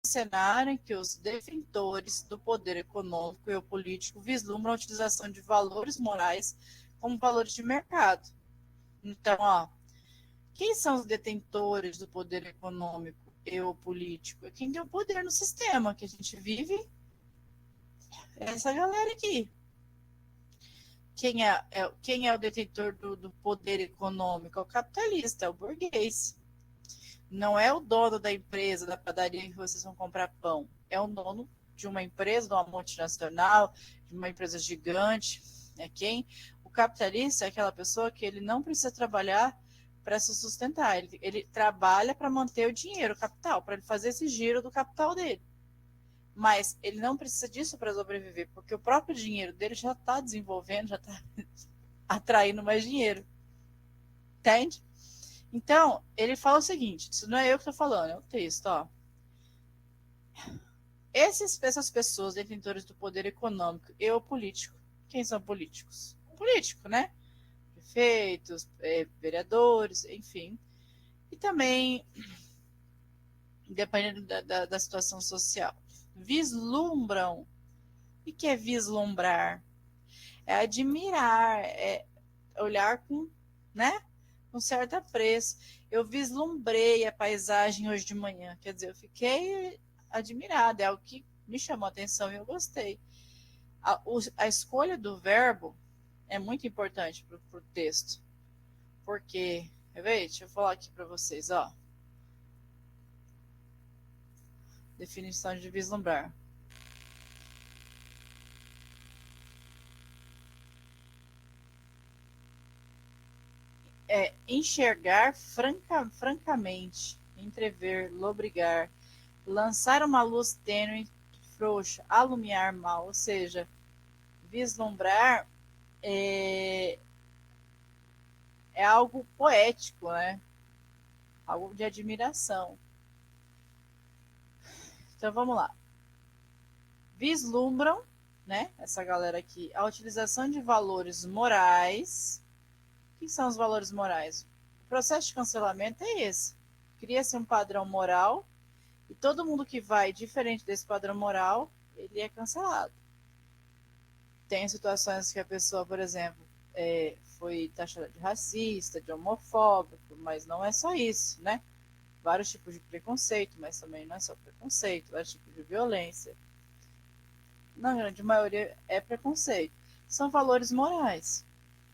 cenário em que os detentores do poder econômico e o político vislumbram a utilização de valores morais como valores de mercado. Então, ó, quem são os detentores do poder econômico e o político? É quem tem o poder no sistema que a gente vive, é essa galera aqui. Quem é o detentor do poder econômico? É o capitalista, é o burguês. Não é o dono da empresa, da padaria que vocês vão comprar pão. É o dono de uma empresa, de uma multinacional, de uma empresa gigante. É quem? O capitalista é aquela pessoa que ele não precisa trabalhar para se sustentar. Ele trabalha para manter o dinheiro, o capital, para ele fazer esse giro do capital dele. Mas ele não precisa disso para sobreviver, porque o próprio dinheiro dele já está desenvolvendo, já está atraindo mais dinheiro. Entende? Então, ele fala o seguinte: isso não é eu que estou falando, é o texto, ó. Essas pessoas detentores do poder econômico e o político, quem são políticos? Político, né? Prefeitos, vereadores, enfim. E também, dependendo da situação social, vislumbram. O que é vislumbrar? É admirar, é olhar com, né? Com certo apreço. Eu vislumbrei a paisagem hoje de manhã, quer dizer, eu fiquei admirada, é algo que me chamou a atenção e eu gostei. A escolha do verbo é muito importante para o texto, porque, deixa eu falar aqui para vocês, ó, definição de vislumbrar. É enxergar francamente, entrever, lobrigar, lançar uma luz tênue, frouxa, alumiar mal, ou seja, vislumbrar é algo poético, né? Algo de admiração. Então vamos lá. Vislumbram, né? Essa galera aqui, a utilização de valores morais. O que são os valores morais? O processo de cancelamento é esse. Cria-se um padrão moral e todo mundo que vai diferente desse padrão moral, ele é cancelado. Tem situações que a pessoa, por exemplo, foi taxada de racista, de homofóbico, mas não é só isso, né? Vários tipos de preconceito, mas também não é só preconceito, vários tipos de violência. Na grande maioria é preconceito. São valores morais.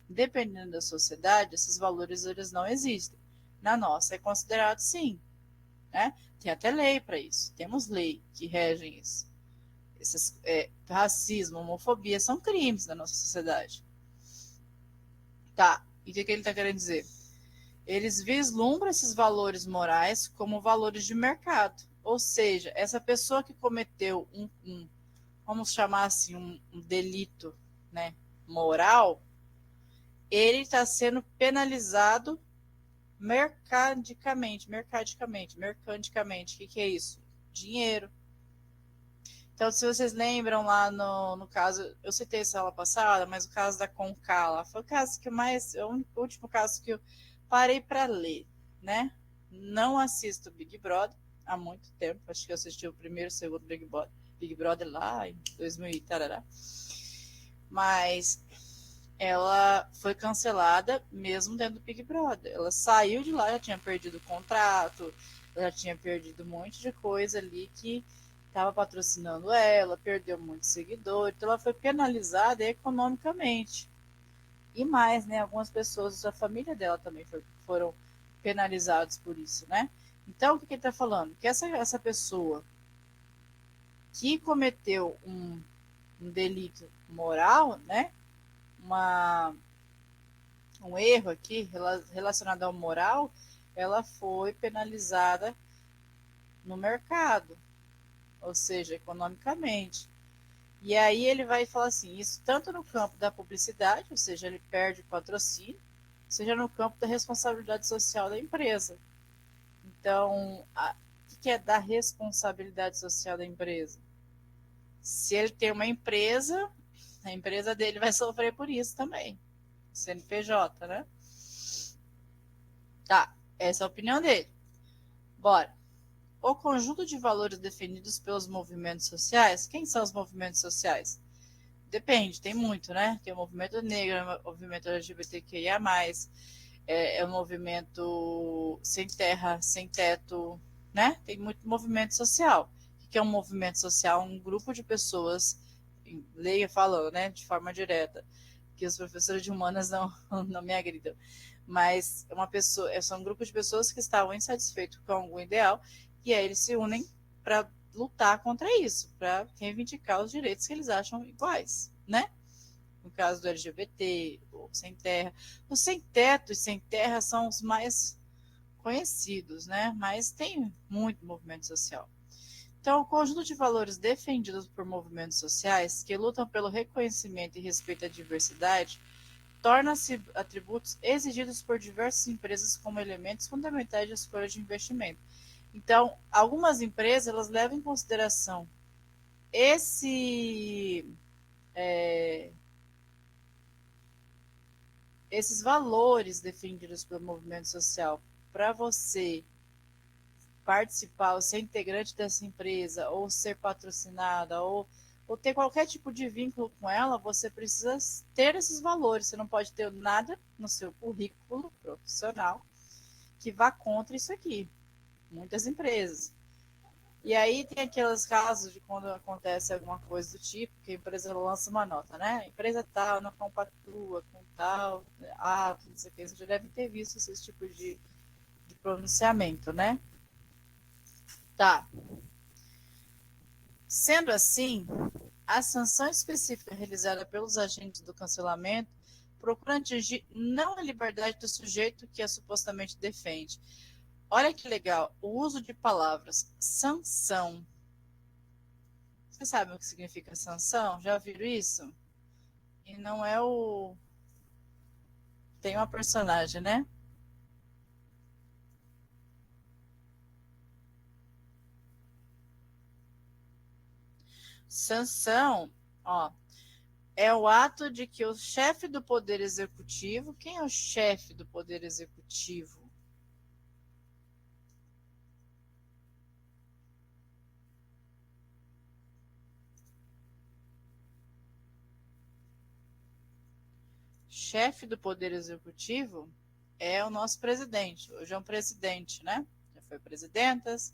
Dependendo da sociedade, esses valores eles não existem. Na nossa é considerado sim, né? Tem até lei para isso. Temos lei que regem isso. Racismo, homofobia são crimes na nossa sociedade. Tá. E o que ele está querendo dizer? Eles vislumbram esses valores morais como valores de mercado. Ou seja, essa pessoa que cometeu vamos chamar assim, um delito, né, moral, ele está sendo penalizado mercadicamente. O que é isso? Dinheiro. Então, se vocês lembram lá no caso, eu citei essa aula passada, mas o caso da Concala foi o caso que o último caso que eu parei para ler, né? Não assisto Big Brother há muito tempo, acho que eu assisti o primeiro, segundo Big Brother lá em 2000 e tarará. Mas ela foi cancelada mesmo dentro do Big Brother. Ela saiu de lá, já tinha perdido o contrato, já tinha perdido um monte de coisa ali que estava patrocinando ela, perdeu muitos seguidores, então ela foi penalizada economicamente. E mais, né? Algumas pessoas da família dela também foram penalizados por isso, né? Então, o que ele está falando? Que essa pessoa que cometeu um delito moral, né? Uma, um erro aqui relacionado ao moral, ela foi penalizada no mercado, ou seja, economicamente. E aí ele vai falar assim, isso tanto no campo da publicidade, ou seja, ele perde o patrocínio, seja no campo da responsabilidade social da empresa. Então, o que é da responsabilidade social da empresa? Se ele tem uma empresa, a empresa dele vai sofrer por isso também. CNPJ, né? Tá, essa é a opinião dele. Bora. o conjunto de valores definidos pelos movimentos sociais. Quem são os movimentos sociais? Depende, tem muito, né? Tem o movimento negro, o movimento LGBTQIA+, o movimento sem terra, sem teto, né? Tem muito movimento social. O que é um movimento social? Um grupo de pessoas, leia falando, né? De forma direta, que os professores de humanas não me agridam, mas são um grupo de pessoas que estavam insatisfeitos com algum ideal e aí eles se unem para lutar contra isso, para reivindicar os direitos que eles acham iguais, né? No caso do LGBT, ou sem terra. Os sem teto e sem terra são os mais conhecidos, né? Mas tem muito movimento social. Então, o conjunto de valores defendidos por movimentos sociais que lutam pelo reconhecimento e respeito à diversidade torna-se atributos exigidos por diversas empresas como elementos fundamentais de escolha de investimento. Então, algumas empresas elas levam em consideração esses valores defendidos pelo movimento social para você participar ou ser integrante dessa empresa, ou ser patrocinada, ou ter qualquer tipo de vínculo com ela, você precisa ter esses valores. Você não pode ter nada no seu currículo profissional que vá contra isso aqui. Muitas empresas. E aí tem aqueles casos de quando acontece alguma coisa do tipo, que a empresa lança uma nota, né? A empresa tal não compactua com tal, não sei o que, você já deve ter visto esse tipo de pronunciamento, né? Tá. Sendo assim, a sanção específica realizada pelos agentes do cancelamento procura atingir não a liberdade do sujeito que a supostamente defende. Olha que legal, o uso de palavras sanção. Vocês sabem o que significa sanção? Já viram isso? E não é o. Tem uma personagem, né? Sanção, ó, é o ato de que o chefe do Poder Executivo. Quem é o chefe do Poder Executivo? Chefe do Poder Executivo é o nosso presidente. Hoje é um presidente, né? Já foi presidentas.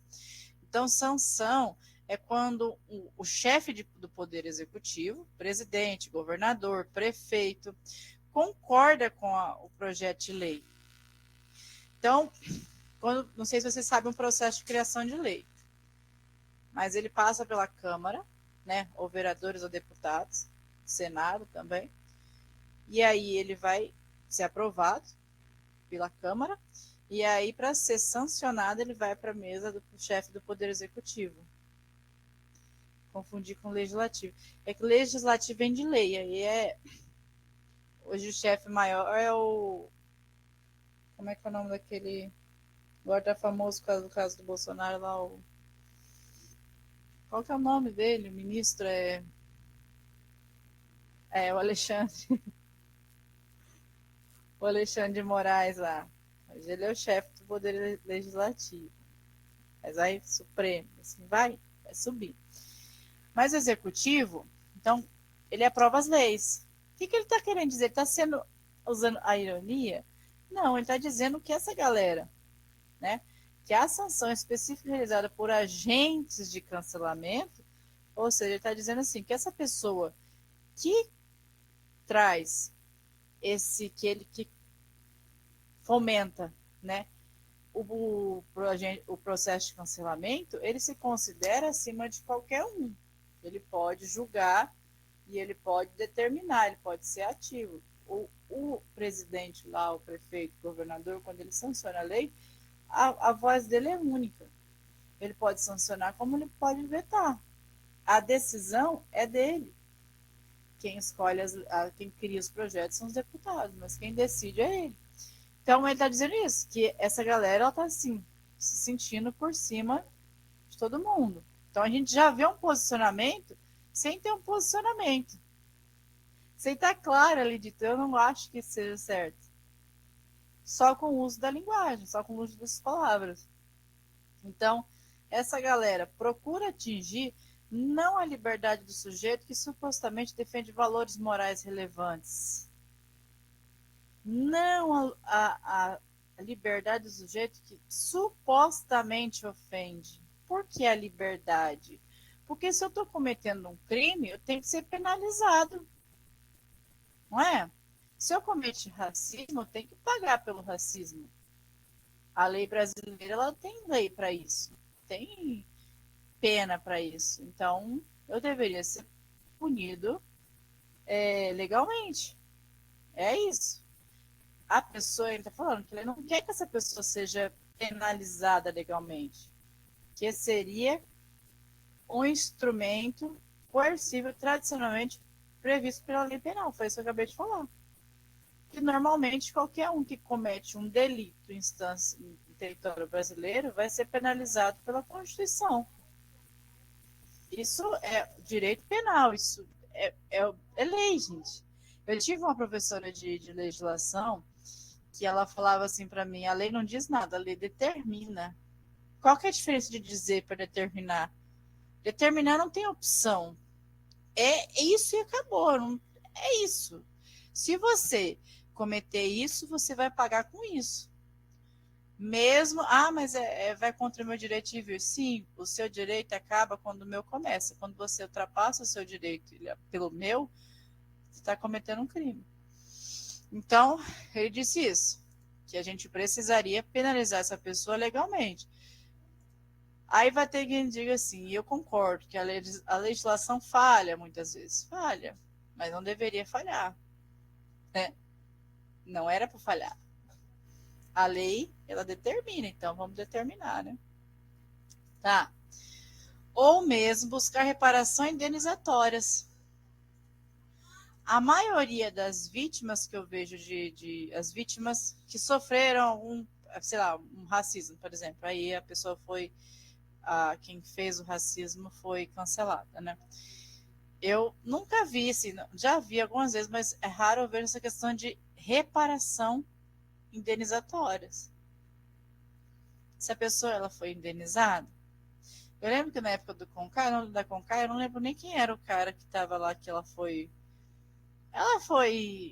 Então, sanção é quando o chefe do Poder Executivo, presidente, governador, prefeito, concorda com o projeto de lei. Então, não sei se vocês sabem o processo de criação de lei, mas ele passa pela Câmara, né, ou vereadores ou deputados, Senado também, e aí ele vai ser aprovado pela Câmara, e aí para ser sancionado ele vai para a mesa do chefe do Poder Executivo. Confundir com legislativo. É que legislativo vem de lei, aí hoje o chefe maior é o. Como é que é o nome daquele. Agora tá famoso por causa do caso do Bolsonaro lá, qual que é o nome dele? O ministro é o Alexandre. O Alexandre de Moraes lá. Mas ele é o chefe do Poder Legislativo. Mas aí, Supremo, assim, vai subir. Mas o Executivo, então, ele aprova as leis. O que ele está querendo dizer? Ele está usando a ironia? Não, ele está dizendo que essa galera, né, que a sanção específica realizada por agentes de cancelamento, ou seja, ele está dizendo assim, que essa pessoa que traz que fomenta, né, o processo de cancelamento, ele se considera acima de qualquer um. Ele pode julgar e ele pode determinar, ele pode ser ativo. O presidente lá, o prefeito, o governador, quando ele sanciona a lei, a voz dele é única. Ele pode sancionar como ele pode vetar. A decisão é dele. Quem escolhe, quem cria os projetos são os deputados, mas quem decide é ele. Então ele está dizendo isso, que essa galera está assim, se sentindo por cima de todo mundo. Então a gente já vê um posicionamento sem ter um posicionamento. Sem estar claro ali de eu não acho que isso seja certo. Só com o uso da linguagem, só com o uso das palavras. Então, essa galera procura atingir não a liberdade do sujeito que supostamente defende valores morais relevantes, não a liberdade do sujeito que supostamente ofende. Por que a liberdade? Porque se eu estou cometendo um crime, eu tenho que ser penalizado, não é? Se eu cometi racismo, eu tenho que pagar pelo racismo. A lei brasileira ela tem lei para isso, tem pena para isso. Então, eu deveria ser punido legalmente. É isso. A pessoa, ele está falando que ele não quer que essa pessoa seja penalizada legalmente, que seria um instrumento coercível tradicionalmente previsto pela lei penal. Foi isso que eu acabei de falar. Que normalmente qualquer um que comete um delito em instância em território brasileiro vai ser penalizado pela Constituição. Isso é direito penal, isso é lei, gente. Eu tive uma professora de legislação que ela falava assim para mim: a lei não diz nada, a lei determina. Qual que é a diferença de dizer para determinar? Determinar não tem opção. É isso e acabou. Não, é isso. Se você cometer isso, você vai pagar com isso. Mesmo, mas vai contra o meu direito de vir. Sim, o seu direito acaba quando o meu começa. Quando você ultrapassa o seu direito pelo meu, você está cometendo um crime. Então, ele disse isso, que a gente precisaria penalizar essa pessoa legalmente. Aí vai ter quem diga assim, e eu concordo, que a legislação falha muitas vezes. Falha, mas não deveria falhar, né? Não era para falhar. A lei, ela determina, então vamos determinar, né? Tá. Ou mesmo buscar reparação indenizatórias. A maioria das vítimas que eu vejo as vítimas que sofreram sei lá, um racismo, por exemplo, aí a pessoa foi, quem fez o racismo foi cancelada, né? Eu nunca vi, assim, já vi algumas vezes, mas é raro eu ver essa questão de reparação indenizatórias. Se a pessoa ela foi indenizada, eu lembro que na época do Concar, da Concar, eu não lembro nem quem era o cara que estava lá, que ela foi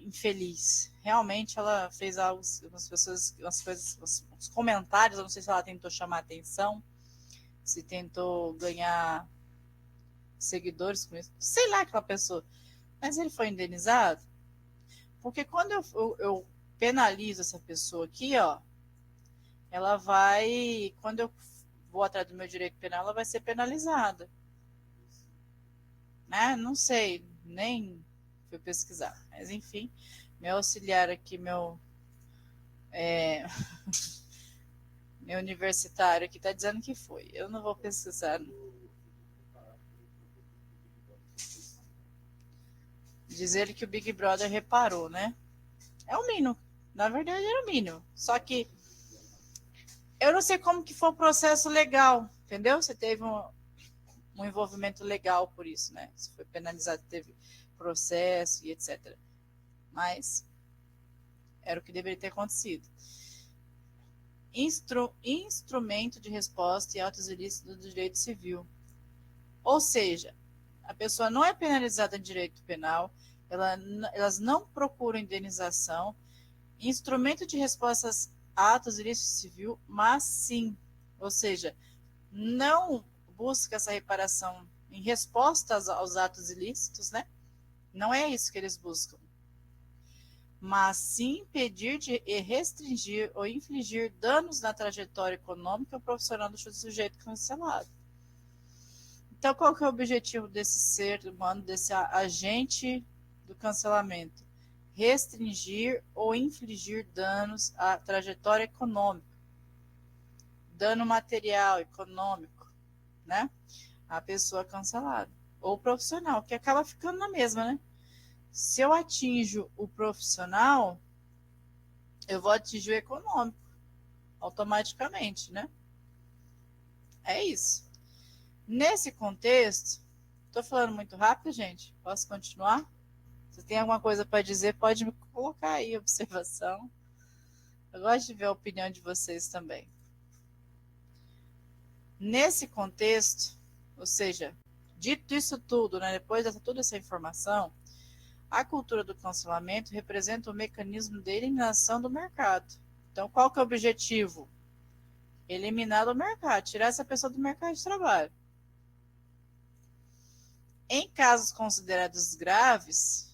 infeliz. Realmente ela fez algo, umas coisas, uns comentários, eu não sei se ela tentou chamar atenção, se tentou ganhar seguidores com isso, sei lá aquela pessoa. Mas ele foi indenizado, porque quando eu penalizo essa pessoa aqui, ó, ela vai, quando eu vou atrás do meu direito penal, ela vai ser penalizada. Né? Não sei, nem fui pesquisar. Mas enfim, meu auxiliar aqui, é, meu universitário aqui está dizendo que foi. Eu não vou pesquisar. Dizer que o Big Brother reparou, né? É o mínimo. Na verdade, era o mínimo. Só que eu não sei como que foi o processo legal, entendeu? Você teve um envolvimento legal por isso, né? Se foi penalizado, teve processo e etc. Mas era o que deveria ter acontecido. Instrumento de resposta e atos ilícitos do direito civil. Ou seja, a pessoa não é penalizada em direito penal, elas não procuram indenização, instrumento de resposta a atos ilícitos civil, mas sim, ou seja, não busca essa reparação em resposta aos atos ilícitos, né? Não é isso que eles buscam, mas sim impedir de restringir ou infligir danos na trajetória econômica ou profissional do sujeito cancelado. Então, qual que é o objetivo desse ser humano, desse agente do cancelamento? Restringir ou infligir danos à trajetória econômica, dano material, econômico, né? A pessoa cancelada. Ou profissional, que acaba ficando na mesma, né? Se eu atinjo o profissional, eu vou atingir o econômico, automaticamente, né? É isso. Nesse contexto, estou falando muito rápido, gente? Posso continuar? Se tem alguma coisa para dizer, pode me colocar aí, observação. Eu gosto de ver a opinião de vocês também. Nesse contexto, ou seja, dito isso tudo, né, depois de toda essa informação, a cultura do cancelamento representa um mecanismo de eliminação do mercado. Então, qual que é o objetivo? Eliminar do mercado, tirar essa pessoa do mercado de trabalho. Em casos considerados graves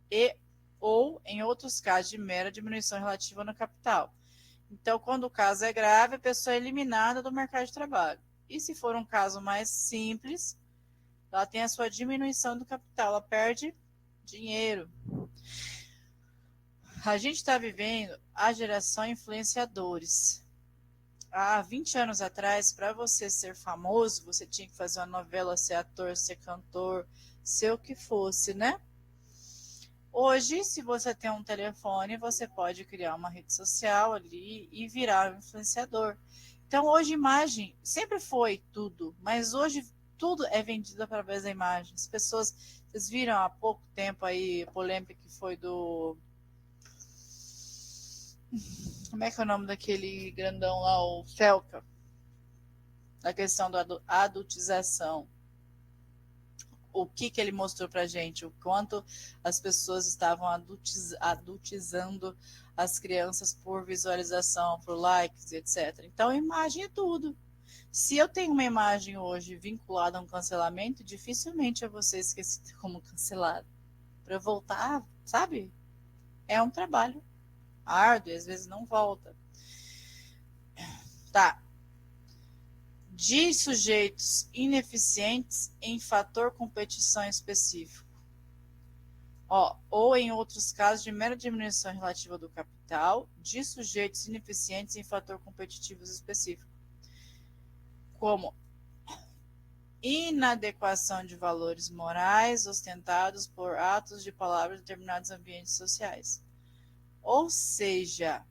e ou em outros casos de mera diminuição relativa no capital. Então, quando o caso é grave, a pessoa é eliminada do mercado de trabalho. E se for um caso mais simples, ela tem a sua diminuição do capital, ela perde dinheiro. A gente está vivendo a geração influenciadores. Há 20 anos atrás, para você ser famoso, você tinha que fazer uma novela, ser ator, ser cantor, ser o que fosse, né? Hoje, se você tem um telefone, você pode criar uma rede social ali e virar um influenciador. Então, hoje, imagem sempre foi tudo, mas hoje tudo é vendido através da imagem. As pessoas, vocês viram há pouco tempo aí a polêmica que foi do. Como é que é o nome daquele grandão lá, o Felca? Da questão da adultização. O que ele mostrou pra gente, o quanto as pessoas estavam adultizando as crianças por visualização, por likes, etc. Então, imagem é tudo. Se eu tenho uma imagem hoje vinculada a um cancelamento, dificilmente eu vou ser esquecida como cancelada. Para eu voltar, sabe? É um trabalho árduo e às vezes não volta. Tá. De sujeitos ineficientes em fator competição específico. Ou em outros casos de mera diminuição relativa do capital de sujeitos ineficientes em fator competitivo específico, como inadequação de valores morais ostentados por atos de palavras em determinados ambientes sociais. Ou seja,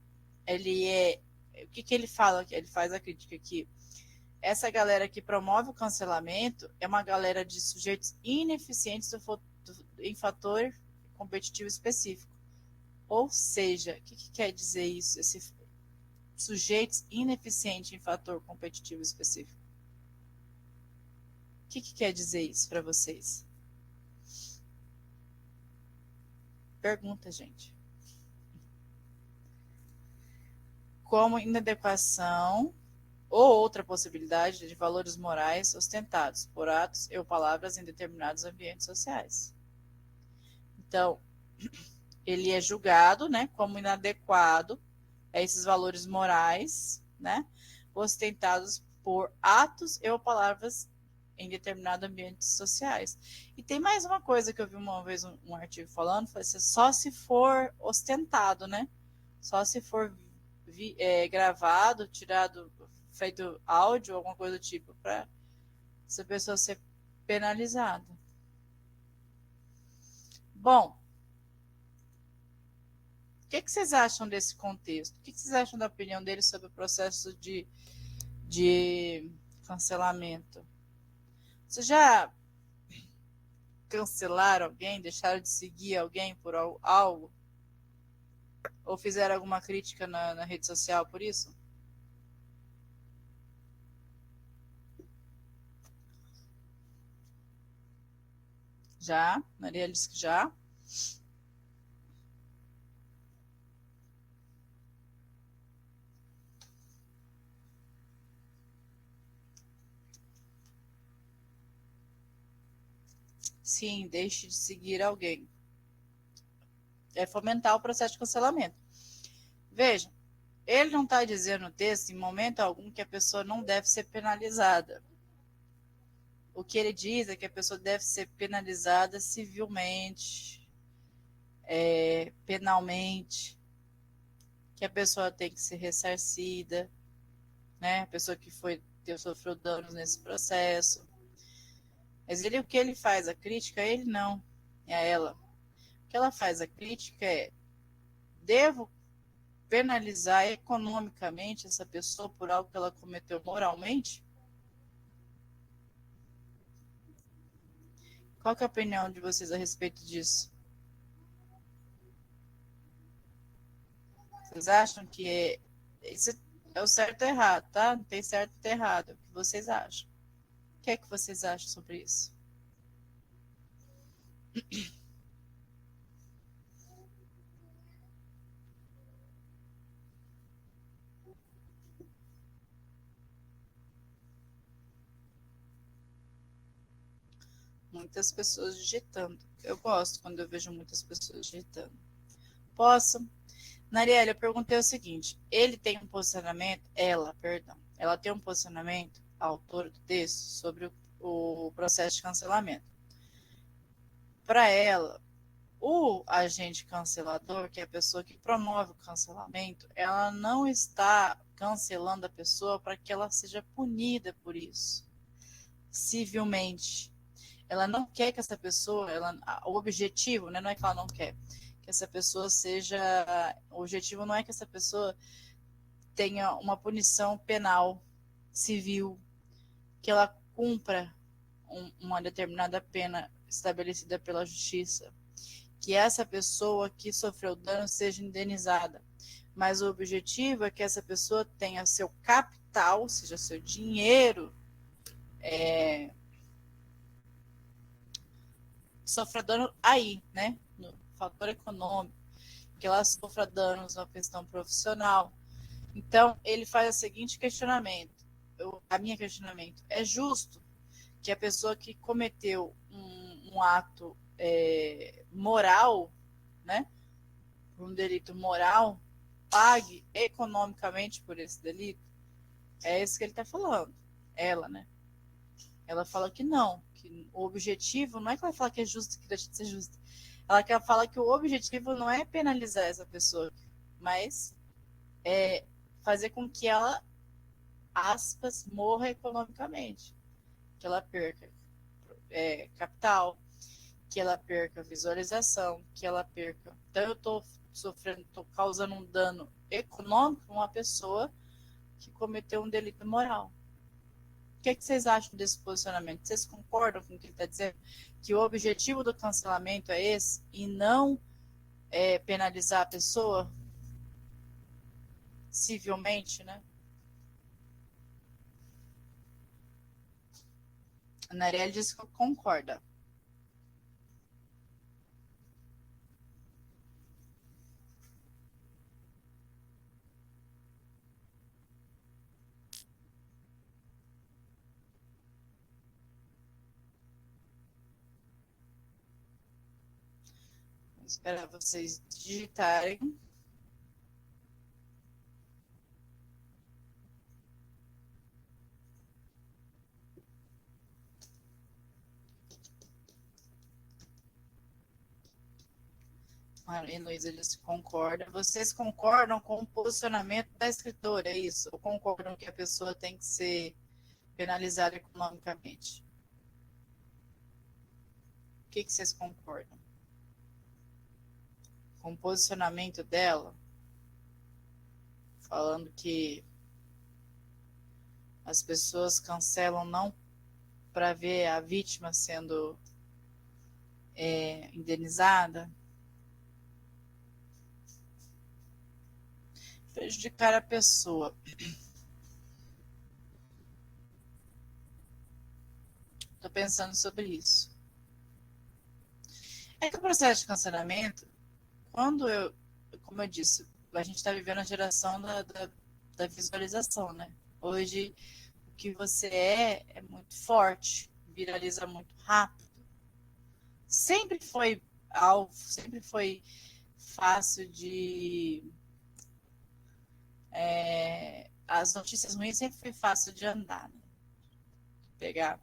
o que ele fala? Ele faz a crítica aqui. Essa galera que promove o cancelamento é uma galera de sujeitos ineficientes em fator competitivo específico. Ou seja, o que quer dizer isso? Esse sujeitos ineficientes em fator competitivo específico. O que quer dizer isso para vocês? Pergunta, gente. Como inadequação ou outra possibilidade de valores morais ostentados por atos ou palavras em determinados ambientes sociais. Então, ele é julgado, né, como inadequado a esses valores morais, né, ostentados por atos ou palavras em determinados ambientes sociais. E tem mais uma coisa que eu vi uma vez um artigo falando, foi assim, só se for ostentado, né? Só se for gravado, tirado, feito áudio, alguma coisa do tipo, para essa pessoa ser penalizada. Bom, o que vocês acham desse contexto? O que vocês acham da opinião dele sobre o processo de cancelamento? Vocês já cancelaram alguém, deixaram de seguir alguém por algo? Ou fizeram alguma crítica na rede social por isso? Já, Maria disse que já. Sim, deixe de seguir alguém. É fomentar o processo de cancelamento. Veja, ele não está dizendo no texto, em momento algum, que a pessoa não deve ser penalizada. O que ele diz é que a pessoa deve ser penalizada civilmente, penalmente, que a pessoa tem que ser ressarcida, né? A pessoa que sofreu danos nesse processo. Mas o que ele faz a crítica, ele não, é a ela. O que ela faz a crítica é: devo penalizar economicamente essa pessoa por algo que ela cometeu moralmente? Qual que é a opinião de vocês a respeito disso? Vocês acham que É o certo ou errado, tá? Não tem certo e errado. É o que vocês acham? O que é que vocês acham sobre isso? Muitas pessoas digitando. Eu gosto quando eu vejo muitas pessoas digitando. Posso? Narielle, eu perguntei o seguinte: ele tem um posicionamento, ela, perdão, ela tem um posicionamento, a autora do texto, sobre o processo de cancelamento. Para ela, o agente cancelador, que é a pessoa que promove o cancelamento, ela não está cancelando a pessoa para que ela seja punida por isso, civilmente. Ela não quer que essa pessoa, o objetivo, né, não é que ela não quer que essa pessoa seja, o objetivo não é que essa pessoa tenha uma punição penal, civil, que ela cumpra uma determinada pena estabelecida pela justiça, que essa pessoa que sofreu dano seja indenizada. Mas o objetivo é que essa pessoa tenha seu capital, ou seja, seu dinheiro, sofra dano aí, né? No fator econômico, que ela sofra danos na questão profissional. Então, ele faz o seguinte questionamento, a minha questionamento, é justo que a pessoa que cometeu um ato moral, né, um delito moral, pague economicamente por esse delito? É isso que ele está falando. Ela, né? Ela fala que não, que o objetivo não é que ela fala que é justo, que deixa de ser justo. Ela quer falar que o objetivo não é penalizar essa pessoa, mas é fazer com que ela, aspas, morra economicamente, que ela perca capital, que ela perca visualização, que ela perca. Então eu estou sofrendo, estou causando um dano econômico a uma pessoa que cometeu um delito moral. O que, é que vocês acham desse posicionamento? Vocês concordam com o que ele está dizendo? Que o objetivo do cancelamento é esse e não penalizar a pessoa civilmente, né? A Narelle disse que concorda. Vou esperar vocês digitarem. Maria Luísa disse que concorda. Vocês concordam com o posicionamento da escritora, é isso? Ou concordam que a pessoa tem que ser penalizada economicamente? O que, que vocês concordam? Com o posicionamento dela, falando que as pessoas cancelam não para ver a vítima sendo indenizada, prejudicar a pessoa. Estou pensando sobre isso. É que o processo de cancelamento, quando como eu disse, a gente está vivendo a geração da visualização, né? Hoje, o que você é muito forte, viraliza muito rápido. Sempre foi alvo, sempre foi fácil de. As notícias ruins sempre foi fácil de andar, né? Pegar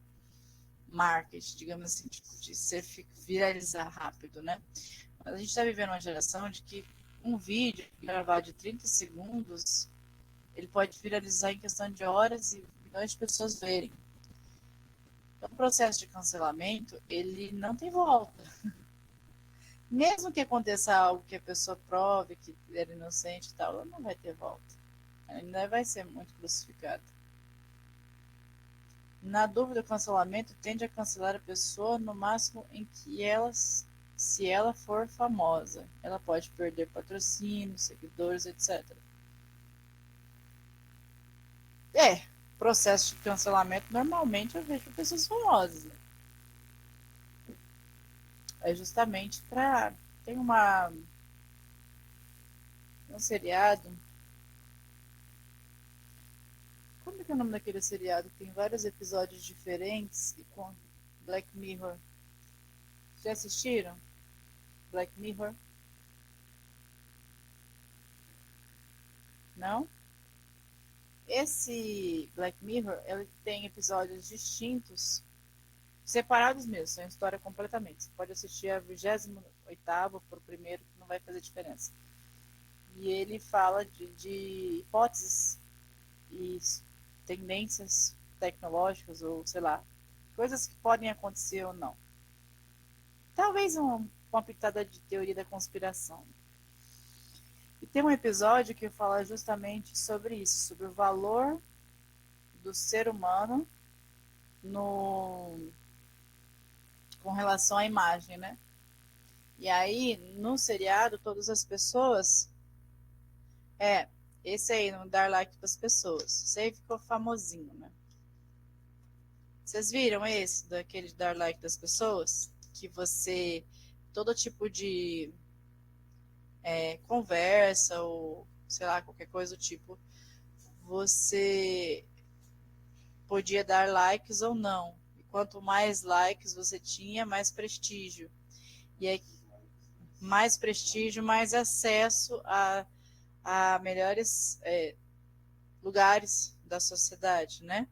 marketing, digamos assim, de ser viralizar rápido, né? Mas a gente está vivendo uma geração de que um vídeo gravado de 30 segundos ele pode viralizar em questão de horas e milhões de pessoas verem. Então, o processo de cancelamento, ele não tem volta. Mesmo que aconteça algo que a pessoa prove que era inocente e tal, ela não vai ter volta. Ela ainda vai ser muito crucificada. Na dúvida, o cancelamento tende a cancelar a pessoa no máximo em que se ela for famosa. Ela pode perder patrocínio, seguidores, etc. Processo de cancelamento, normalmente eu vejo pessoas famosas. Né? É justamente para. Tem um seriado. Como é que é o nome daquele seriado? Tem vários episódios diferentes e com Black Mirror. Já assistiram? Black Mirror? Não? Esse Black Mirror, ele tem episódios distintos, separados mesmo, são história completamente. Você pode assistir a 28ª por primeiro, que não vai fazer diferença. E ele fala de hipóteses e tendências tecnológicas, ou sei lá, coisas que podem acontecer ou não. Talvez uma pitada de teoria da conspiração. E tem um episódio que fala justamente sobre isso, sobre o valor do ser humano no, com relação à imagem, né? E aí, no seriado, todas as pessoas. É, esse aí, não dar like para as pessoas. Esse aí ficou famosinho, né? Vocês viram esse, daquele de dar like das pessoas? Que você. Todo tipo de conversa ou sei lá, qualquer coisa do tipo, você podia dar likes ou não. E quanto mais likes você tinha, mais prestígio. E aí, mais prestígio, mais acesso a melhores lugares da sociedade, né?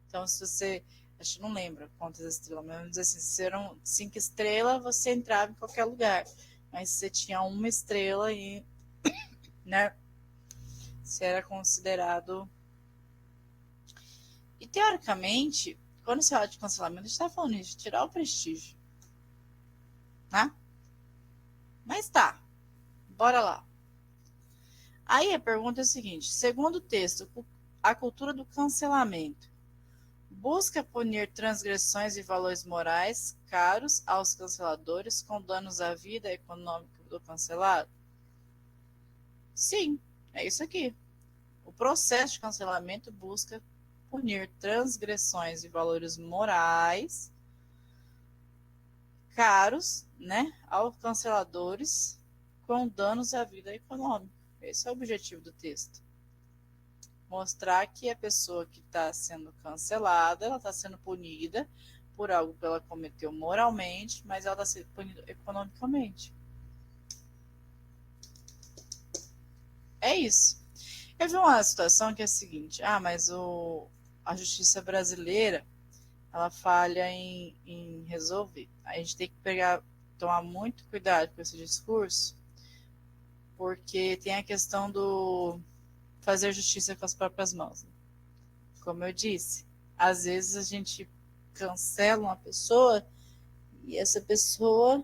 Então, se você, acho que não lembro quantas estrelas, mas vamos dizer assim, se eram 5 estrelas, você entrava em qualquer lugar. Mas se você tinha uma estrela e, né, você era considerado. E teoricamente, quando se fala de cancelamento, a gente está falando isso, de tirar o prestígio, né? Mas tá, bora lá. Aí a pergunta é a seguinte: segundo o texto, a cultura do cancelamento busca punir transgressões e valores morais caros aos canceladores com danos à vida econômica do cancelado? Sim, é isso aqui. O processo de cancelamento busca punir transgressões e valores morais caros, né, aos canceladores com danos à vida econômica. Esse é o objetivo do texto. Mostrar que a pessoa que está sendo cancelada, ela está sendo punida por algo que ela cometeu moralmente, mas ela está sendo punida economicamente. É isso. Eu vi uma situação que é a seguinte: mas a justiça brasileira ela falha em resolver. A gente tem que tomar muito cuidado com esse discurso, porque tem a questão do fazer justiça com as próprias mãos. Como eu disse, às vezes a gente cancela uma pessoa e essa pessoa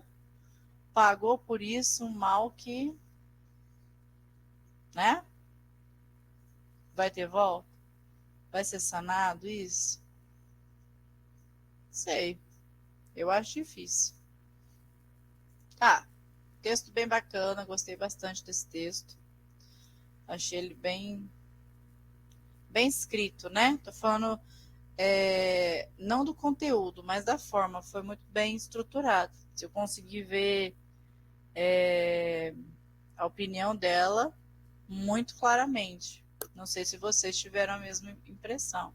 pagou por isso um mal que, né? Vai ter volta? Vai ser sanado isso? Sei. Eu acho difícil. Texto bem bacana, gostei bastante desse texto. Achei ele bem escrito, né? Tô falando não do conteúdo, mas da forma. Foi muito bem estruturado. Se eu conseguir ver a opinião dela muito claramente. Não sei se vocês tiveram a mesma impressão.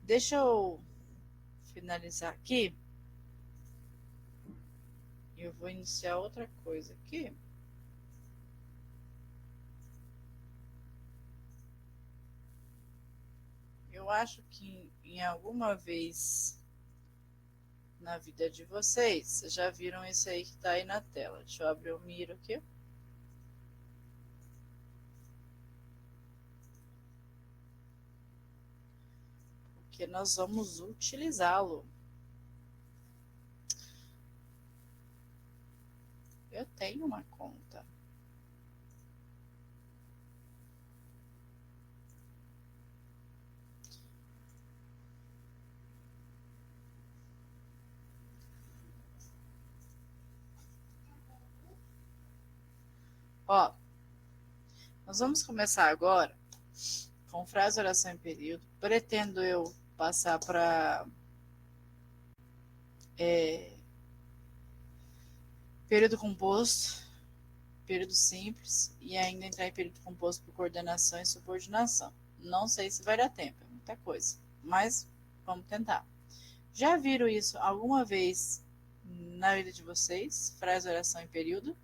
Deixa eu finalizar aqui. Eu vou iniciar outra coisa aqui. Eu acho que em alguma vez na vida de vocês já viram isso aí que está aí na tela. Deixa eu abrir o Miro aqui. Porque nós vamos utilizá-lo. Eu tenho uma conta. Ó, nós vamos começar agora com frase, oração e período. Pretendo eu passar para período composto, período simples e ainda entrar em período composto por coordenação e subordinação. Não sei se vai dar tempo, é muita coisa, mas vamos tentar. Já viram isso alguma vez na vida de vocês? Frase, oração e período?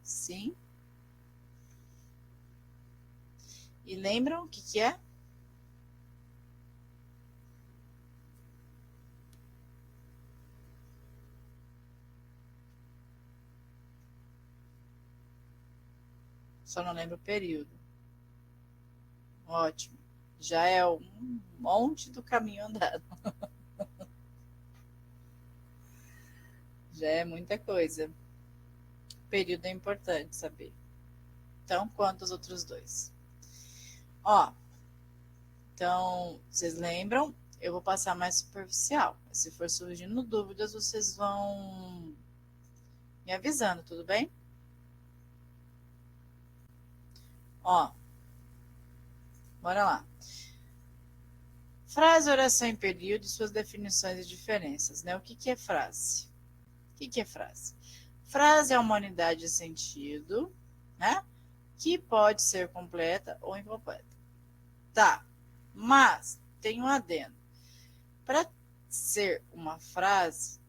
Sim. E lembram o que é? Só não lembro o período. Ótimo. Já é um monte do caminho andado. Já é muita coisa. O período é importante saber. Então, quanto os outros dois? Ó, então, vocês lembram? Eu vou passar mais superficial. Se for surgindo dúvidas, vocês vão me avisando, tudo bem? Ó, bora lá. Frase, oração em período e suas definições e diferenças, né? O que é frase? O que é frase? Frase é uma unidade de sentido, né? Que pode ser completa ou incompleta. Tá, mas tem um adendo. Para ser uma frase,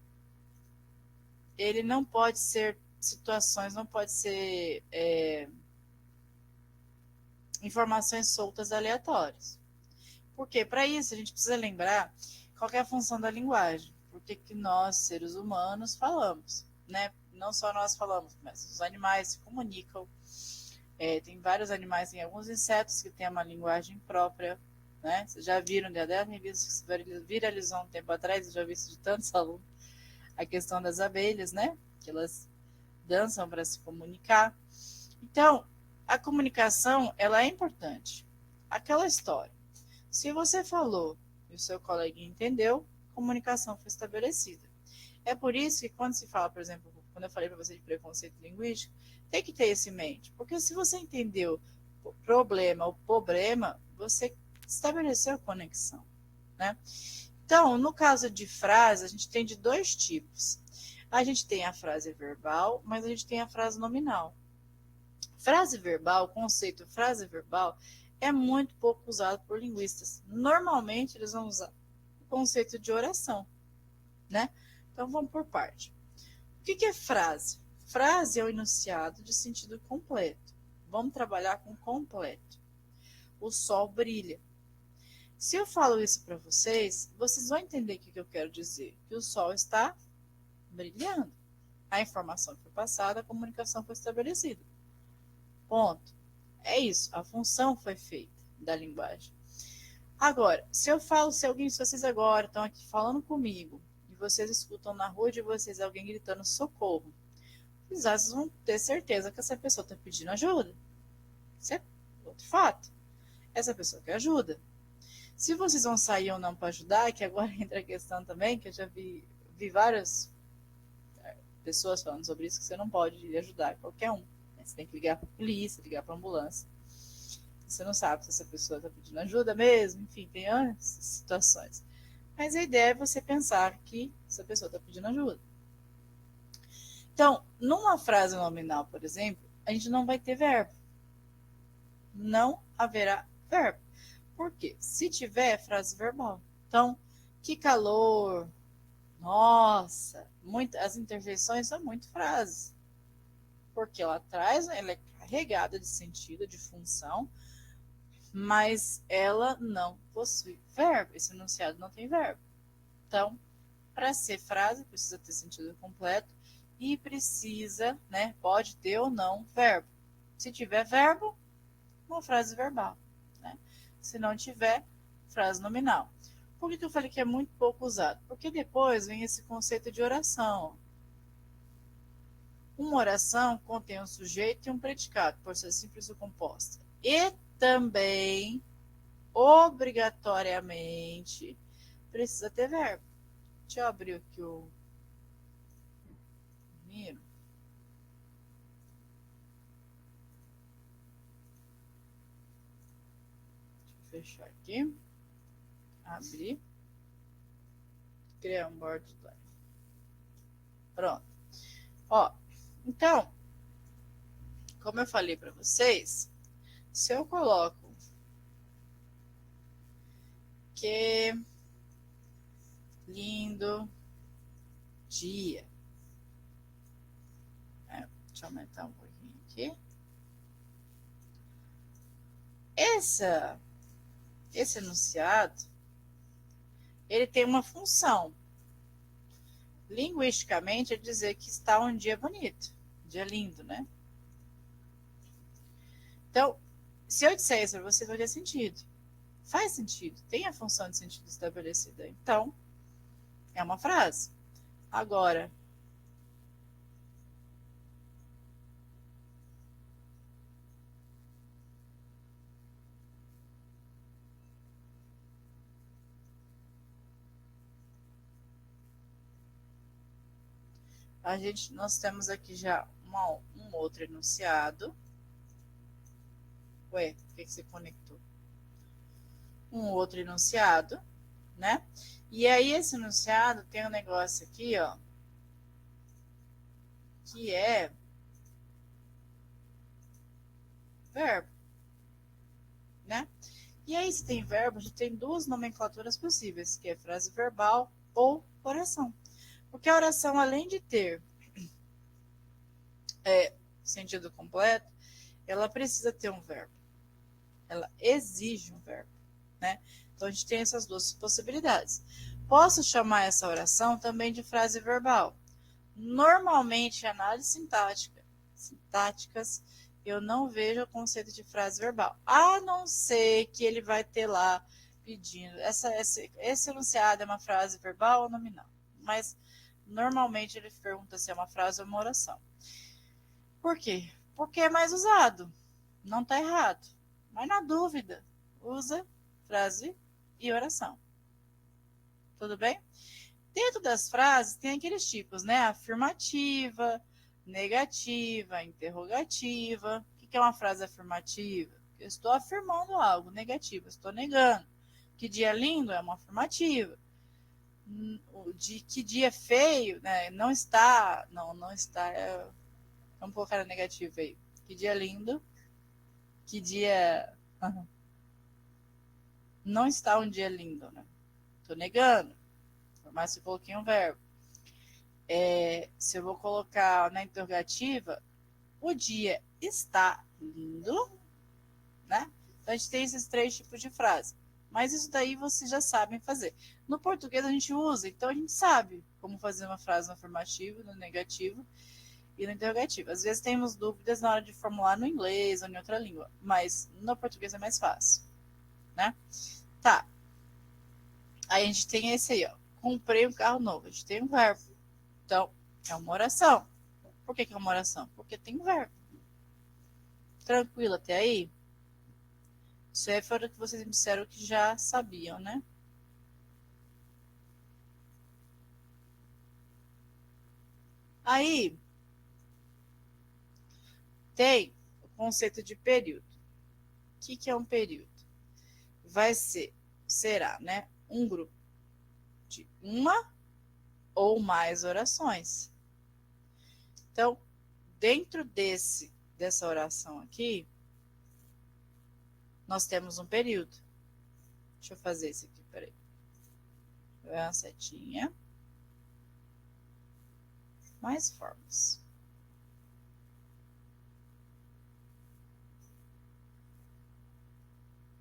ele não pode ser situações, não pode ser informações soltas aleatórias. Porque para isso a gente precisa lembrar qual é a função da linguagem. Por que nós, seres humanos, falamos, né? Não só nós falamos, mas os animais se comunicam. Tem vários animais, tem alguns insetos que têm uma linguagem própria, né? Vocês já viram, de até revistas que viralizou um tempo atrás, eu já vi isso de tantos alunos, a questão das abelhas, né? Que elas dançam para se comunicar. Então, a comunicação, ela é importante. Aquela história. Se você falou e o seu colega entendeu, comunicação foi estabelecida. É por isso que quando se fala, por exemplo, quando eu falei para você de preconceito linguístico, tem que ter isso em mente. Porque se você entendeu o problema, o problema, você estabeleceu a conexão, né? Então, no caso de frase, a gente tem de dois tipos. A gente tem a frase verbal, mas a gente tem a frase nominal. Frase verbal, o conceito frase verbal, é muito pouco usado por linguistas. Normalmente, eles vão usar o conceito de oração, né? Então, vamos por parte. O que é frase? Frase é o enunciado de sentido completo. Vamos trabalhar com completo. O sol brilha. Se eu falo isso para vocês, vocês vão entender o que eu quero dizer. Que o sol está brilhando. A informação foi passada, a comunicação foi estabelecida. Ponto. É isso. A função foi feita da linguagem. Agora, se eu falo, se vocês agora estão aqui falando comigo e vocês escutam na rua de vocês alguém gritando socorro, vocês vão ter certeza que essa pessoa está pedindo ajuda. Isso é outro fato. Essa pessoa quer ajuda. Se vocês vão sair ou não para ajudar, que agora entra a questão também, que eu já vi várias pessoas falando sobre isso, que você não pode ajudar qualquer um. Você tem que ligar para a polícia, ligar para a ambulância. Você não sabe se essa pessoa está pedindo ajuda mesmo, enfim, tem situações. Mas a ideia é você pensar que essa pessoa está pedindo ajuda. Então, numa frase nominal, por exemplo, a gente não vai ter verbo. Não haverá verbo. Por quê? Se tiver, é frase verbal. Então, que calor, nossa, as interjeições são muito frases. Porque ela é carregada de sentido, de função, mas ela não possui verbo. Esse enunciado não tem verbo. Então, para ser frase, precisa ter sentido completo e precisa, né, pode ter ou não verbo. Se tiver verbo, uma frase verbal. Né? Se não tiver, frase nominal. Por que eu falei que é muito pouco usado? Porque depois vem esse conceito de oração. Uma oração contém um sujeito e um predicado, por ser simples ou composta. E também, obrigatoriamente, precisa ter verbo. Deixa eu abrir aqui o Miro. fechar aqui. Abrir. Criar um borderline. Pronto. Ó, então, como eu falei para vocês, se eu coloco que lindo dia. Deixa eu aumentar um pouquinho aqui. Esse enunciado, ele tem uma função. Linguisticamente, é dizer que está um dia bonito, um dia lindo, né? Então, se eu disser isso para você, não faria sentido. Faz sentido, tem a função de sentido estabelecida. Então, é uma frase. Agora, nós temos aqui já um outro enunciado. Ué, por que você conectou? Um outro enunciado, né? E aí esse enunciado tem um negócio aqui, ó, que é verbo, né? E aí, se tem verbo, a gente tem duas nomenclaturas possíveis, que é frase verbal ou oração. Porque a oração, além de ter sentido completo, ela precisa ter um verbo. Ela exige um verbo, né? Então, a gente tem essas duas possibilidades. Posso chamar essa oração também de frase verbal. Normalmente, em análise sintáticas, eu não vejo o conceito de frase verbal, a não ser que ele vai ter lá pedindo, esse enunciado é uma frase verbal ou nominal, mas normalmente ele pergunta se é uma frase ou uma oração. Por quê? Porque é mais usado, não está errado, mas na dúvida, usa frase e oração. Tudo bem? Dentro das frases tem aqueles tipos, né? Afirmativa, negativa, interrogativa. O que é uma frase afirmativa? Eu estou afirmando algo. Negativa, estou negando. Que dia lindo é uma afirmativa. De que dia feio, né? Não está. Não está. Vamos colocar a negativa aí. Que dia lindo. Que dia. Não está um dia lindo, né? Estou negando. Mas se coloquei um verbo. Se eu vou colocar na interrogativa, o dia está lindo, né? Então, a gente tem esses três tipos de frase. Mas isso daí vocês já sabem fazer. No português a gente usa, então a gente sabe como fazer uma frase no afirmativo, no negativo e no interrogativo. Às vezes temos dúvidas na hora de formular no inglês ou em outra língua, mas no português é mais fácil, né? Tá. Aí a gente tem esse aí, ó. Comprei um carro novo. A gente tem um verbo. Então, é uma oração. Por que é uma oração? Porque tem um verbo. Tranquilo até aí? Isso aí foi o que vocês me disseram que já sabiam, né? Aí, tem o conceito de período. O que é um período? Será, né? Um grupo de uma ou mais orações. Então, dentro dessa oração aqui, nós temos um período. Deixa eu fazer isso aqui, peraí. É uma setinha. Mais formas.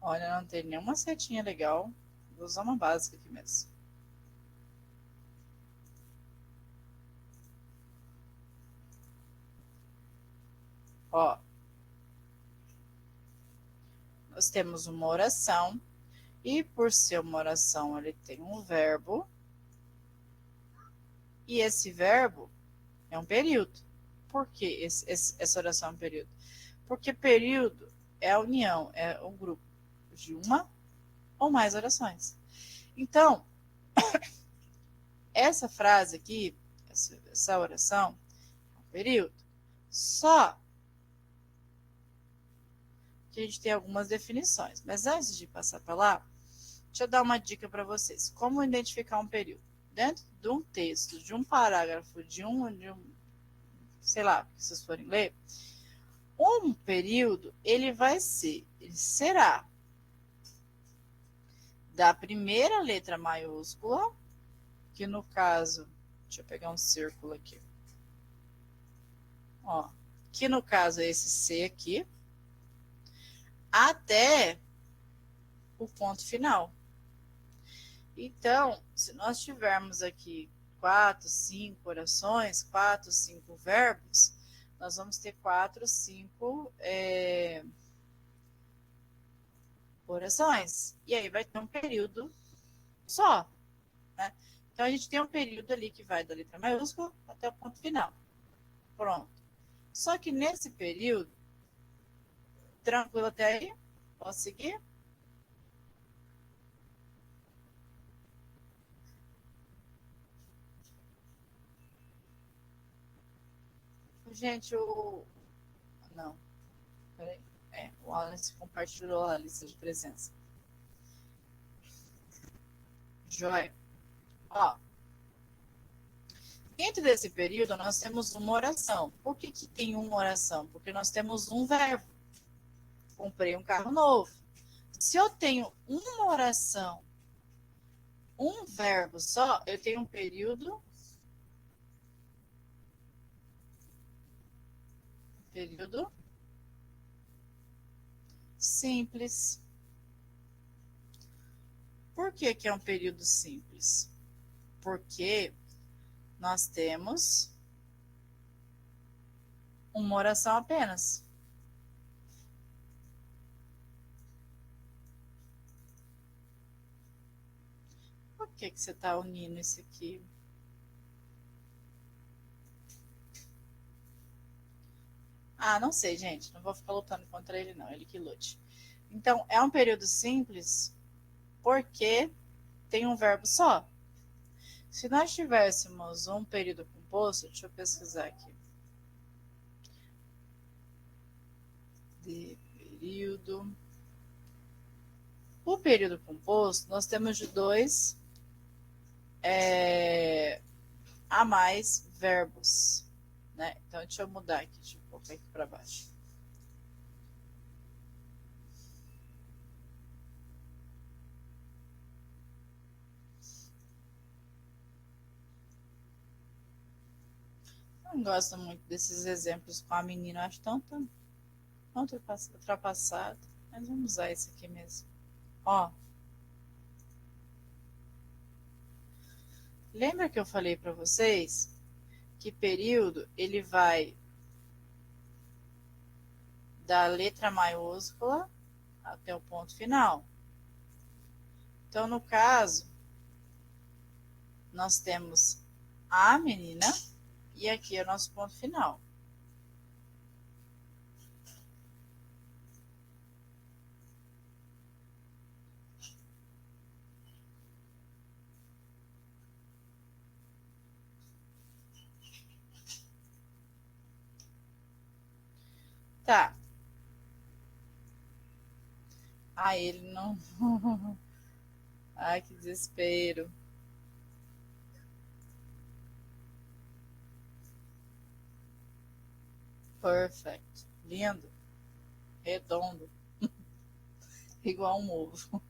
Olha, não tem nenhuma setinha legal. Vou usar uma básica aqui mesmo. Ó. Nós temos uma oração. E por ser uma oração, ele tem um verbo. E esse verbo é um período. Por que essa oração é um período? Porque período é a união, é um grupo de uma ou mais orações. Então, essa frase aqui, essa oração, é um período. Só que a gente tem algumas definições. Mas antes de passar para lá, deixa eu dar uma dica para vocês. Como identificar um período? Dentro de um texto, de um parágrafo, sei lá, que vocês forem ler, um período, ele será da primeira letra maiúscula, que no caso, deixa eu pegar um círculo aqui, ó, que no caso é esse C aqui, até o ponto final. Então, se nós tivermos aqui 4, 5 orações, 4, 5 verbos, nós vamos ter 4, 5 orações. E aí vai ter um período só, né? Então, a gente tem um período ali que vai da letra maiúscula até o ponto final. Pronto. Só que nesse período, tranquilo até aí? Posso seguir? Gente, não, peraí. O Wallace compartilhou a lista de presença. Joia. Ó, dentro desse período, nós temos uma oração. Por que tem uma oração? Porque nós temos um verbo. Comprei um carro novo. Se eu tenho uma oração, um verbo só, eu tenho um período simples. Por que é um período simples? Porque nós temos uma oração apenas. Por que você está unindo isso aqui? Ah, não sei, gente. Não vou ficar lutando contra ele, não. Ele que lute. Então, é um período simples porque tem um verbo só. Se nós tivéssemos um período composto, deixa eu pesquisar aqui. De período. O período composto, nós temos de 2 a mais verbos. Né? Então, deixa eu mudar aqui. Deixa eu colocar aqui para baixo. Não gosto muito desses exemplos com a menina. Acho tão ultrapassado. Mas vamos usar esse aqui mesmo. Ó. Lembra que eu falei para vocês que período ele vai da letra maiúscula até o ponto final? Então, no caso, nós temos a menina e aqui é o nosso ponto final. Tá. Ah, ele não. Ai, que desespero. Perfect. Lindo. Redondo. Igual um ovo.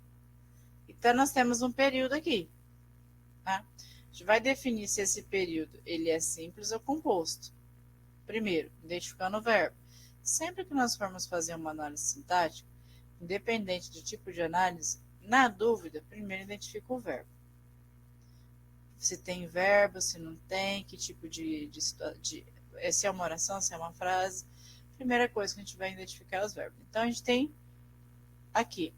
Então, nós temos um período aqui. Né? A gente vai definir se esse período ele é simples ou composto. Primeiro, identificando o verbo. Sempre que nós formos fazer uma análise sintática, independente do tipo de análise, na dúvida, primeiro identifica o verbo. Se tem verbo, se não tem, que tipo se é uma oração, se é uma frase. Primeira coisa que a gente vai identificar é os verbos. Então, a gente tem aqui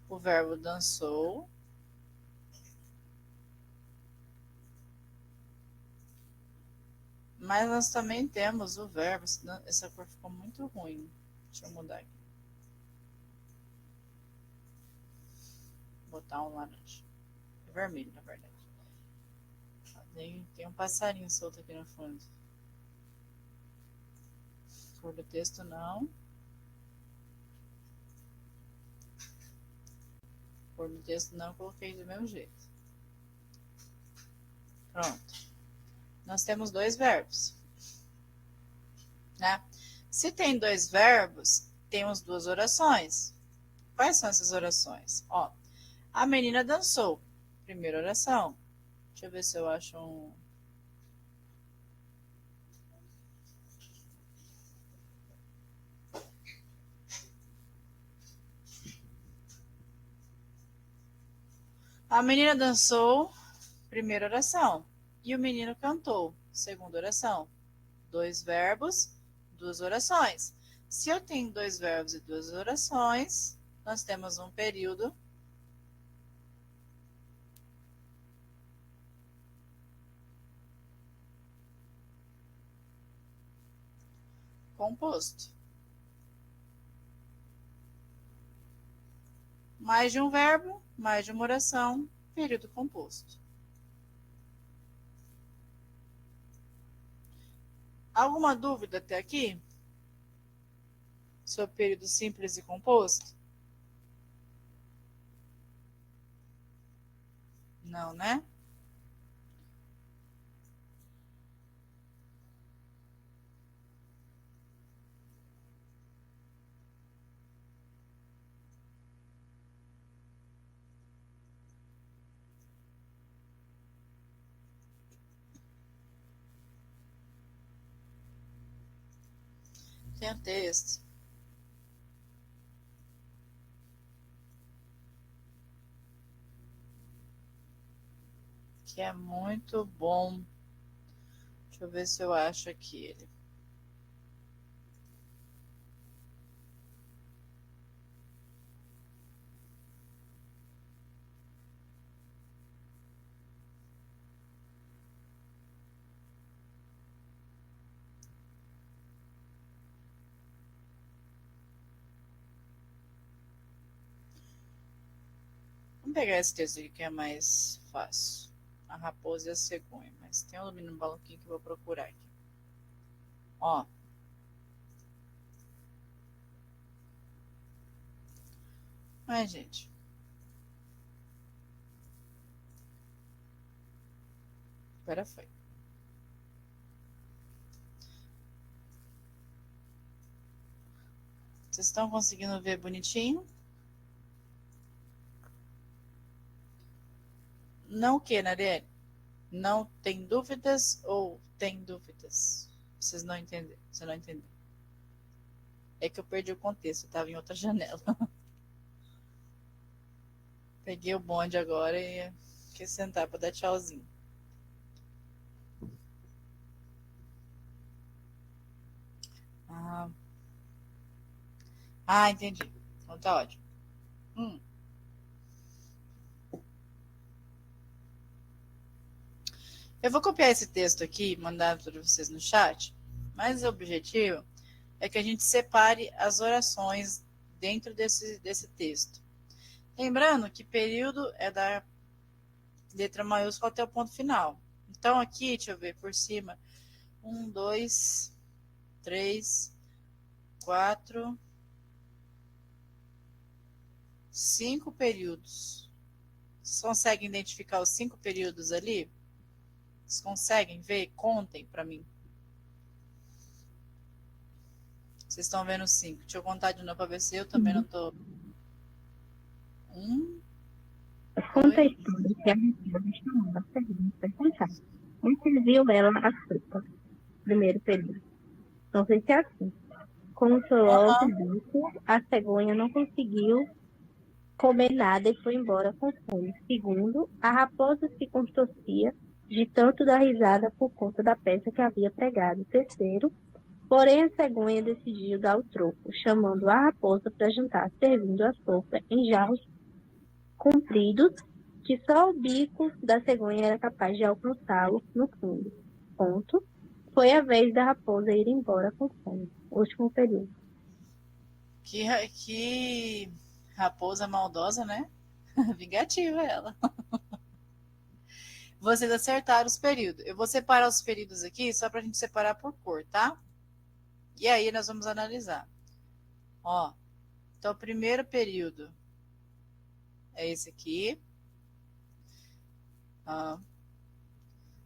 o verbo dançou, mas nós também temos o verbo, essa cor ficou muito ruim. Deixa eu mudar aqui. Vou botar um laranja. É vermelho, na verdade. Tem um passarinho solto aqui no fundo. Cor do texto não. pôr no texto, não, coloquei do mesmo jeito. Pronto. Nós temos 2 verbos. Né? Se tem 2 verbos, temos 2 orações. Quais são essas orações? Ó, a menina dançou. Primeira oração. Deixa eu ver se eu acho um... A menina dançou, primeira oração. E o menino cantou, segunda oração. 2 verbos, 2 orações. Se eu tenho 2 verbos e 2 orações, nós temos um período composto. Mais de um verbo, mais de uma oração, período composto. Alguma dúvida até aqui? Sobre período simples e composto? Não, né? Tem um texto que é muito bom. Deixa eu ver se eu acho aqui ele. Vamos pegar esse texto aqui que é mais fácil. A raposa e a cegonha. Mas tem um domínio maluquinho que eu vou procurar aqui. Ó. Ai, gente. Agora foi. Vocês estão conseguindo ver bonitinho? Não o que, Narene? Não tem dúvidas ou tem dúvidas? Vocês não entenderam. Você não entendeu. É que eu perdi o contexto, eu estava em outra janela. Peguei o bonde agora e quis sentar para dar tchauzinho. Entendi. Então tá ótimo. Eu vou copiar esse texto aqui e mandar para vocês no chat, mas o objetivo é que a gente separe as orações dentro desse texto. Lembrando que período é da letra maiúscula até o ponto final. Então aqui, deixa eu ver por cima, 1, 2, 3, 4, 5 períodos. Vocês conseguem identificar os 5 períodos ali? Vocês conseguem ver? Contem para mim. Vocês estão vendo 5. Deixa eu contar de novo para ver se eu também não estou. 1, Conta a história que a raposa chamava a cegonha para cantar. Antes viu ela a sopa, primeiro período. Não sei se é assim. Como foi logo disse, a cegonha não conseguiu comer nada e foi embora com fome. Segundo, a raposa se contorcia de tanto dar risada por conta da peça que havia pregado. Terceiro, porém a cegonha decidiu dar o troco, chamando a raposa para jantar, servindo a sopa em jarros compridos que só o bico da cegonha era capaz de alcançá-lo no fundo. Ponto. Foi a vez da raposa ir embora com fome. Último período. Que raposa maldosa, né? Vingativa ela. Vocês acertaram os períodos. Eu vou separar os períodos aqui só para a gente separar por cor, tá? E aí nós vamos analisar. Ó, então o primeiro período é esse aqui.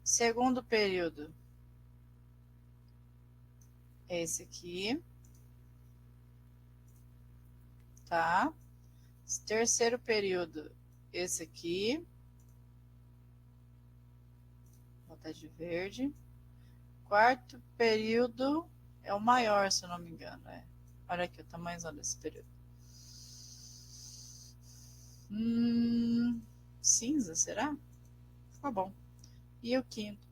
Segundo período, é esse aqui. Tá? Terceiro período, esse aqui. Vou botar de verde. Quarto período é o maior, se eu não me engano. Olha aqui o tamanho desse período. Cinza, será? Tá bom. E o quinto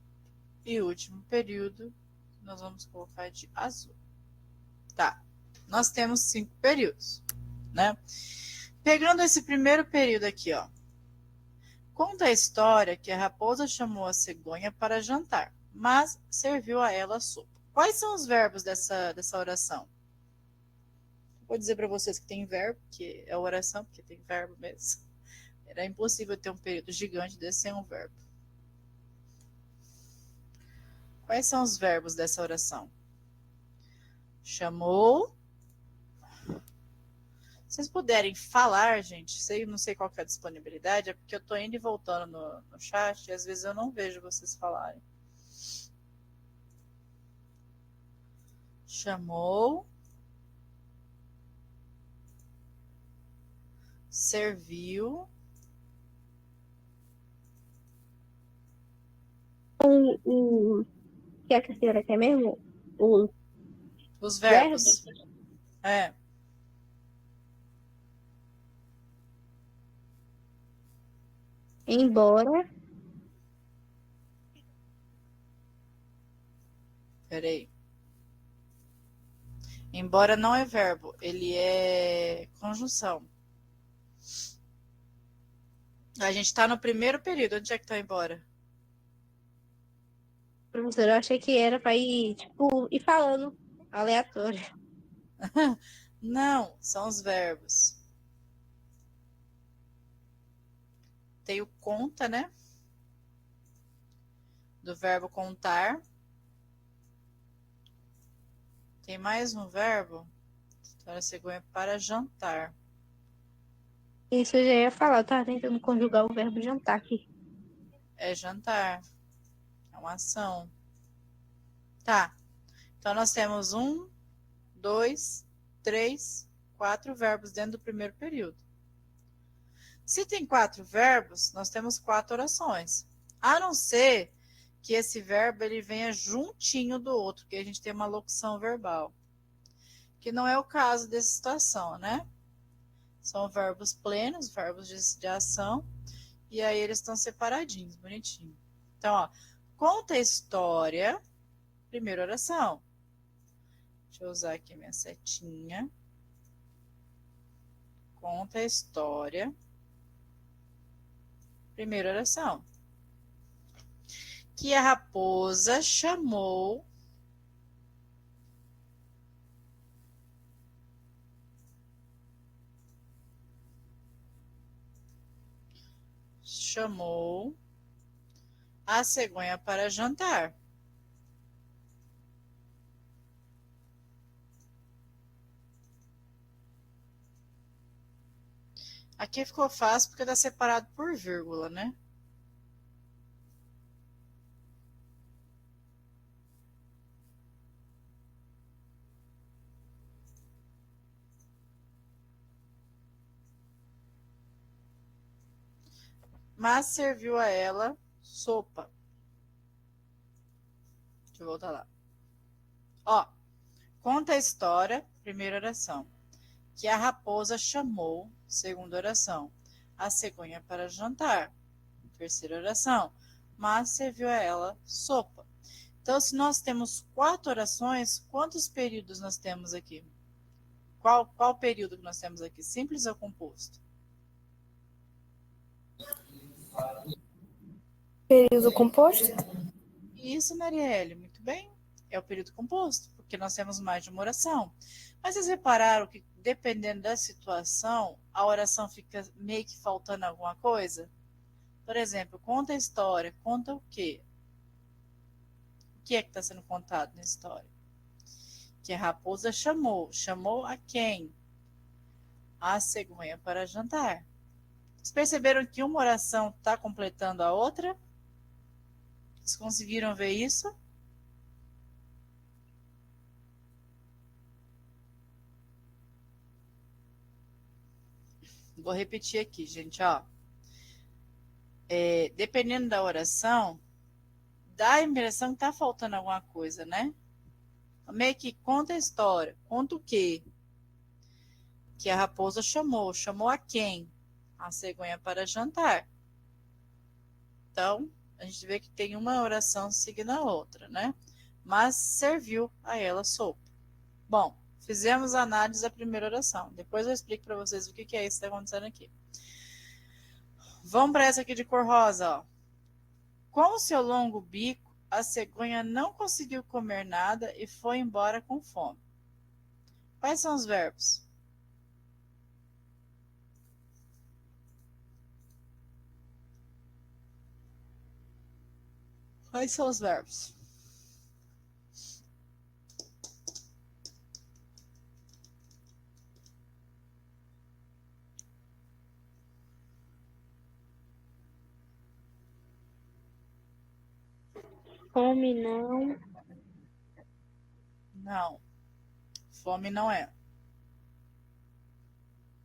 e último período, nós vamos colocar de azul. Tá. Nós temos 5 períodos, né? Pegando esse primeiro período aqui, ó. Conta a história que a raposa chamou a cegonha para jantar, mas serviu a ela sopa. Quais são os verbos dessa oração? Vou dizer para vocês que tem verbo, que é oração, porque tem verbo mesmo. Era impossível ter um período gigante desse sem um verbo. Quais são os verbos dessa oração? Chamou. Se vocês puderem falar, gente, não sei qual que é a disponibilidade, é porque eu tô indo e voltando no chat e às vezes eu não vejo vocês falarem. Chamou. Serviu. O que é que a senhora quer mesmo? Os verbos. Embora. Peraí. Embora não é verbo, ele é conjunção. A gente está no primeiro período. Onde é que tá embora? Professora, eu achei que era para ir, tipo, ir falando aleatório. Não, são os verbos. Tem o conta, né? Do verbo contar. Tem mais um verbo. Então, a cegonha para jantar. Isso eu já ia falar, eu tava tentando conjugar o verbo jantar aqui. É jantar. É uma ação. Tá. Então, nós temos 1, 2, 3, 4 verbos dentro do primeiro período. Se tem 4 verbos, nós temos 4 orações. A não ser que esse verbo ele venha juntinho do outro, que a gente tem uma locução verbal. Que não é o caso dessa situação, né? São verbos plenos, verbos de ação, e aí eles estão separadinhos, bonitinho. Então, ó, conta a história, primeira oração. Deixa eu usar aqui minha setinha. Conta a história, primeira oração. Que a raposa chamou a cegonha para jantar. Aqui ficou fácil porque está separado por vírgula, né? Mas serviu a ela sopa. Deixa eu voltar lá. Ó, conta a história, primeira oração. Que a raposa chamou, segunda oração, a cegonha para jantar, terceira oração, mas serviu a ela sopa. Então, se nós temos 4 orações, quantos períodos nós temos aqui? Qual período que nós temos aqui? Simples ou composto? Período composto? Isso, Marielle, muito bem. É o período composto, porque nós temos mais de uma oração. Mas vocês repararam que, dependendo da situação, a oração fica meio que faltando alguma coisa? Por exemplo, conta a história. Conta o quê? O que é que está sendo contado na história? Que a raposa chamou. Chamou a quem? A cegonha para jantar. Vocês perceberam que uma oração está completando a outra? Vocês conseguiram ver isso? Vou repetir aqui, gente, ó. Dependendo da oração, dá a impressão que tá faltando alguma coisa, né? Meio que conta a história. Conta o quê? Que a raposa chamou. Chamou a quem? A cegonha para jantar. Então, a gente vê que tem uma oração seguindo a outra, né? Mas serviu a ela sopa. Bom, fizemos a análise da primeira oração. Depois eu explico para vocês o que é isso que está acontecendo aqui. Vamos para essa aqui de cor rosa, ó. Com o seu longo bico, a cegonha não conseguiu comer nada e foi embora com fome. Quais são os verbos? Quais são os verbos? Fome não. Não. Fome não é.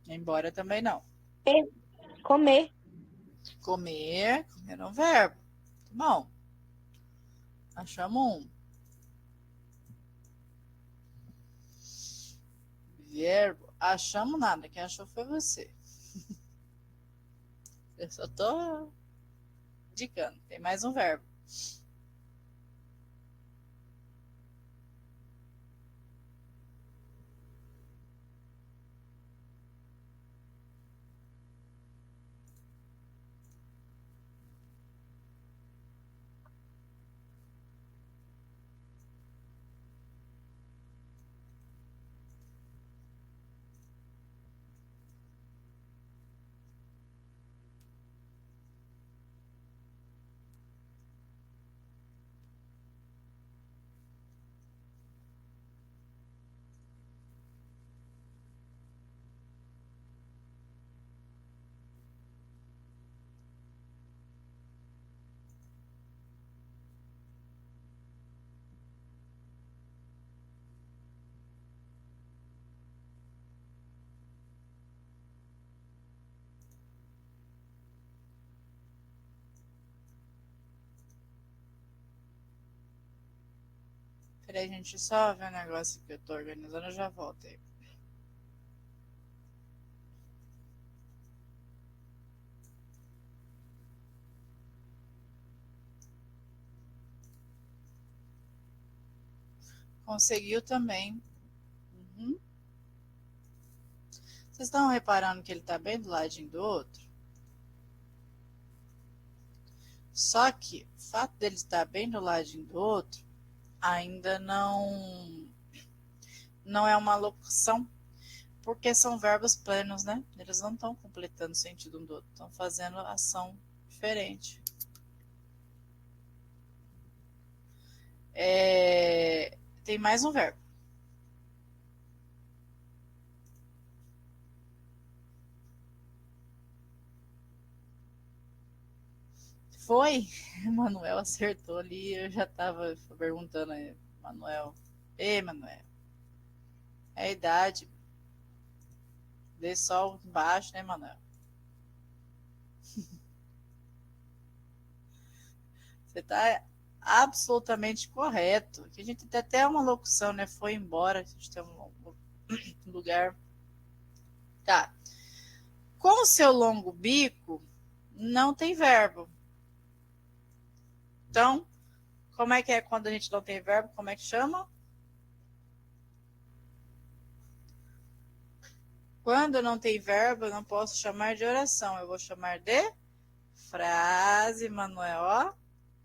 Embora também não. Comer. Comer. Comer é um verbo. Bom. Achamos um. Verbo. Achamos nada. Quem achou foi você. Eu só tô indicando. Tem mais um verbo. Peraí, gente, só ver um negócio que eu tô organizando, eu já volto aí. Conseguiu também. Uhum. Vocês estão reparando que ele tá bem do ladinho do outro? Só que o fato dele estar bem do ladinho do outro ainda não é uma locução, porque são verbos plenos, né? Eles não estão completando o sentido um do outro, estão fazendo ação diferente. Tem mais um verbo. Foi? Manuel acertou ali, eu já estava perguntando aí, Manuel. Ei, Manuel. É a idade. Dê sol embaixo, né, Manuel? Você está absolutamente correto. Que a gente tem até uma locução, né? Foi embora, a gente tem um lugar. Tá. Com o seu longo bico, não tem verbo. Então, como é que é quando a gente não tem verbo? Como é que chama? Quando não tem verbo, eu não posso chamar de oração. Eu vou chamar de frase, Manuel. Ó,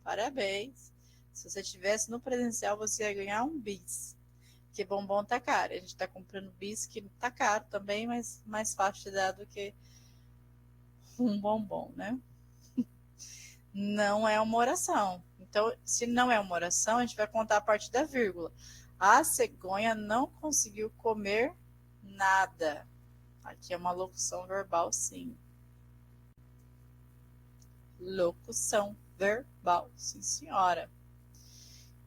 parabéns. Se você estivesse no presencial, você ia ganhar um bis. Que bombom tá caro. A gente tá comprando bis que tá caro também, mas mais fácil de dar do que um bombom, né? Não é uma oração. Então, se não é uma oração, a gente vai contar a partir da vírgula. A cegonha não conseguiu comer nada. Aqui é uma locução verbal, sim. locução verbal. Sim, senhora.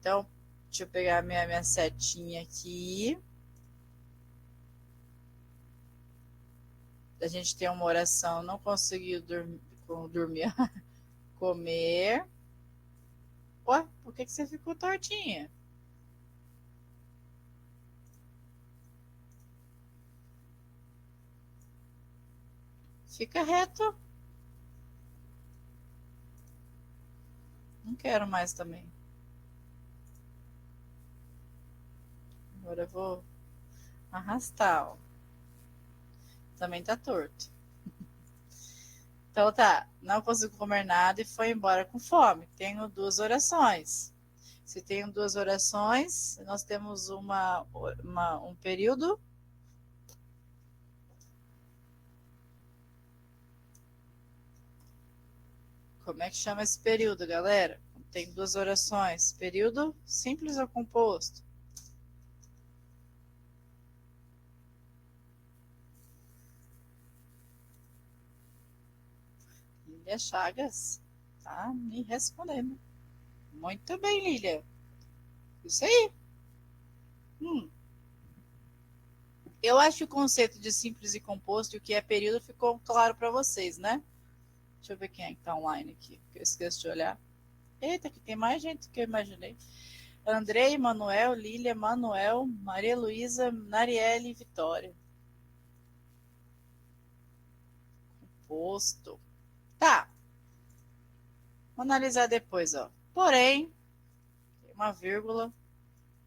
Então, deixa eu pegar minha setinha aqui. A gente tem uma oração, não conseguiu dormir, comer. Ué, por que você ficou tortinha? Fica reto. Não quero mais também. Agora eu vou arrastar, ó. Também tá torto. Então tá, não consigo comer nada e foi embora com fome. Tenho 2 orações. Se tenho 2 orações, nós temos um período. Como é que chama esse período, galera? Tem 2 orações. Período simples ou composto? Lília Chagas tá me respondendo. Muito bem, Lília. Isso aí. Eu acho que o conceito de simples e composto e o que é período ficou claro para vocês, né? Deixa eu ver quem é que tá online aqui, que eu esqueço de olhar. Eita, que tem mais gente do que eu imaginei. Andrei, Manuel, Lília, Manuel, Maria Luísa, Narielle e Vitória. Composto. Tá. Vou analisar depois, ó. Porém, tem uma vírgula,